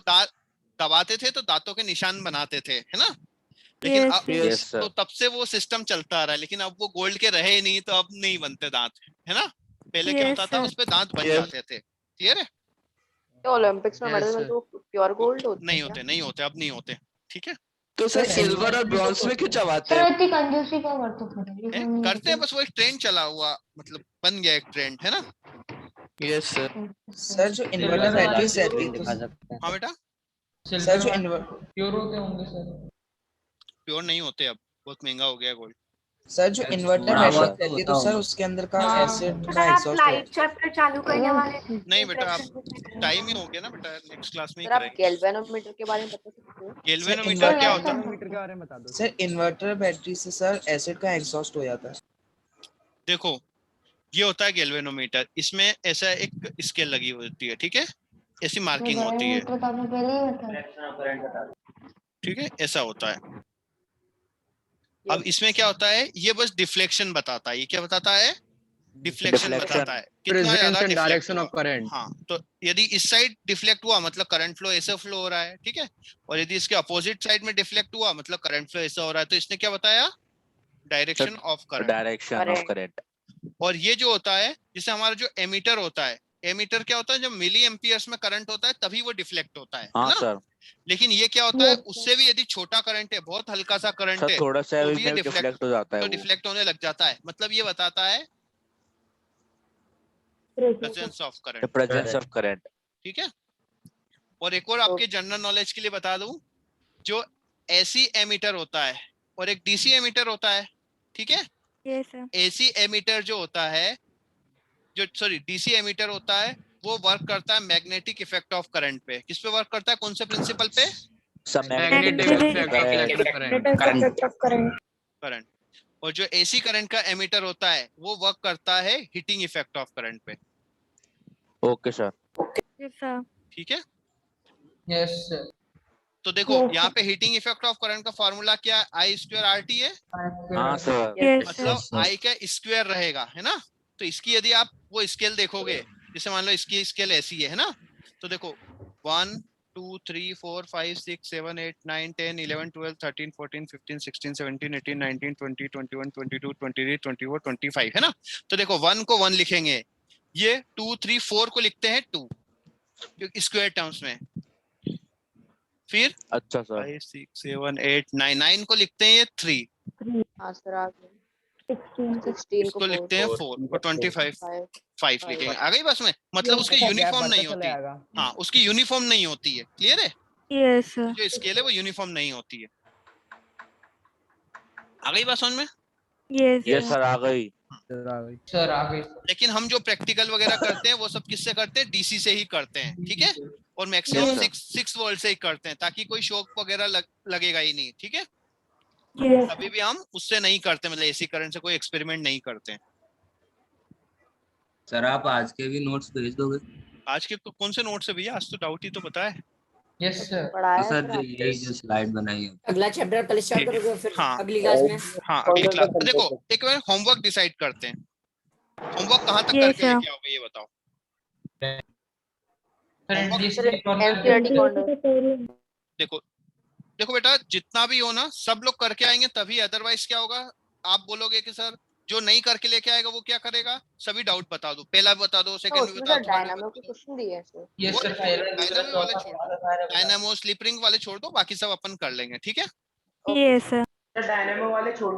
दबाते थे तो दांतों के निशान बनाते थे, है ना? लेकिन Yes, अब sir. यस तो सर। तब से वो सिस्टम चलता आ रहा है, लेकिन अब वो गोल्ड के रहे नहीं, तो अब नहीं बनते दांत, है ना? पहले क्या Yes, होता था, sir. उसपे दांत बन जाते थे, क्लियर है? तो ओलंपिक्स में Yes, मेडल में sir. तो प्योर गोल्ड होते नहीं हैं होते, नहीं होते, अब नहीं होते, ठीक है? तो सर सिल्वर और ब्रॉन्ज में क्यों चबाते सर हैं? इतनी कंजूसी क्यों करते हो? करते हैं, बस वो एक ट्रेंड चला हुआ, मतलब बन गया एक ट्रेंड, है ना? Yes sir. सर जो इन्वर्टर बैटरी सेट थी तो हाँ बेटा, सर जो प्योर होते होंगे सर। प्योर नहीं होते, अब बहुत महंगा हो गया गोल्ड। सर जो इन्वर्टर हाँ, बैटरी सर। सेट थी तो सर उसके अंदर का एसिड सर का आप एग्जॉस्ट लाइट चैप्टर चालू करने वाले थे। नहीं बेटा, आप Reflection टाइम ही हो गया ना बेटा, नेक्स्ट क्लास में ही सर आप करेंगे। गैल्वेनोमीटर के बारे में बता सकते हो? गैल्वेनोमीटर क्या होता है? मीटर के बारे में बता दो। सर इन्वर्टर बैटरी से सर एसिड का एग्जॉस्ट हो जाता है। देखो ये होता है गैल्वेनोमीटर, इसमें ऐसा एक स्केल लगी होती है, ठीक है? ऐसी मार्किंग होती है, तो आपने पहले ही बताया। ठीक है? ऐसा होता है। अब इसमें क्या होता है, ये बस डिफ्लेक्शन बताता है। ये क्या बताता है? Deflection Deflection. बताता है, कितना प्रेजेंस ज्यादा एंड डिफ्लेक्ट डायरेक्शन हुआ। Of current. हाँ, तो यदि इस साइड डिफ्लेक्ट हुआ मतलब करंट फ्लो ऐसे फ्लो हो रहा है, ठीक है? और यदि इसके अपोजिट साइड में डिफ्लेक्ट हुआ मतलब करंट फ्लो ऐसा हो रहा है। तो इसने क्या बताया? Direction of current. Direction of current. और ये जो होता है, जैसे हमारा जो एमीटर होता है, एमीटर क्या होता है, जब मिली एम्पियर्स में करंट होता है तभी वो डिफ्लेक्ट होता है हाँ ना? सर। लेकिन ये क्या होता है, उससे भी यदि छोटा करंट है, बहुत हल्का सा करंट सर है, थोड़ा सा तो भी भी ये डिफ्लेक्ट हो जाता है तो वो। डिफ्लेक्ट होने लग जाता है। मतलब ये बताता है presence of current. Presence of current. ठीक है। और एक और आपके जनरल नॉलेज के लिए बता दूं, जो एसी एमीटर होता है और एक डीसी एमीटर होता है, ठीक है? Yes sir. एसी एमीटर जो होता है, जो सॉरी डीसी एमीटर होता है, वो वर्क करता है मैग्नेटिक इफेक्ट ऑफ करंट पे। किस पे वर्क करता है, कौन से प्रिंसिपल पे? Magnetic effect of electric current. Current. और जो एसी करंट का एमीटर होता है वो वर्क करता है हीटिंग इफेक्ट ऑफ करंट पे। Okay sir. Yes sir. ठीक है। Yes sir. तो देखो यहाँ पे हीटिंग इफेक्ट ऑफ करंट का फॉर्मूला क्या है, आई स्क्वायर आर टी है। हाँ सर। मतलब आई का स्क्वायर रहेगा, है ना? तो इसकी यदि आप वो स्केल देखोगे, जैसे मान लो इसकी स्केल ऐसी है ना? तो देखो 1 2 3 4 5 6 7 8 9 10 11 12 13 14 15 16 17 18 19 20 21 22 23 24 25 है ना? तो देखो 1 को 1 लिखेंगे, ये 2 3 4 को लिखते हैं 2 स्क्वायर टर्म्स में। फिर अच्छा सर। 5 6 7 8 9 9 को लिखते हैं ये 3। हाँ सर आ गए। 16 इसको लिखते हैं 4 और 25 5 लिखेंगे। आ गई बस में, मतलब उसकी यूनिफॉर्म नहीं होती। हाँ, उसकी यूनिफॉर्म नहीं होती है। क्लियर है? Yes sir. जो स्केल है वो यूनिफॉर्म नहीं होती है। आ गई बात समझ में? यस सर, आ गई। सर आ गई। लेकिन हम जो प्रैक्टिकल वगैरह करते हैं वो सब किससे करते हैं, डीसी से ही करते हैं। ठीक है। और मैक्सिमम 6 वोल्ट से ही करते हैं, ताकि कोई शॉक वगैरह लगेगा ही नहीं। ठीक है। अभी भी हम उससे नहीं करते, मतलब एसी करंट से कोई एक्सपेरिमेंट नहीं करते हैं। सर आप आज के भी नोट्स भेज दोगे? आज के कौन से नोट से भैया? आज तो डाउट ही तो पता है। Yes sir. पढ़ाया तो सर सर यही जो स्लाइड बनाई है। अगला चैप्टर कल स्टार्ट करोगे फिर हाँ। अगली क्लास में? हाँ अगली क्लास। देखो एक बार होमवर्क डिसाइड करते हैं। होमवर्क कहाँ तक करके लेके आओगे ये बताओ। एनसीईआरटी कौन देखो देखो बेटा, जितना भी हो ना सब लोग करके आएंगे तभी, अदरवाइज क्या होगा, आप बोलोगे कि सर जो नहीं करके लेके आएगा वो क्या करेगा। सभी डाउट बता दो, पहला बता दो, सेकंड भी बता दो, डायनामो के क्वेश्चन दिए हैं सर। Yes sir. डायनामो वाले छोड़ दो, डायनामो स्लिप रिंग वाले छोड़ दो, बाकी सब अपन कर लेंगे। ठीक है। Yes sir. डायनामो वाले छोड़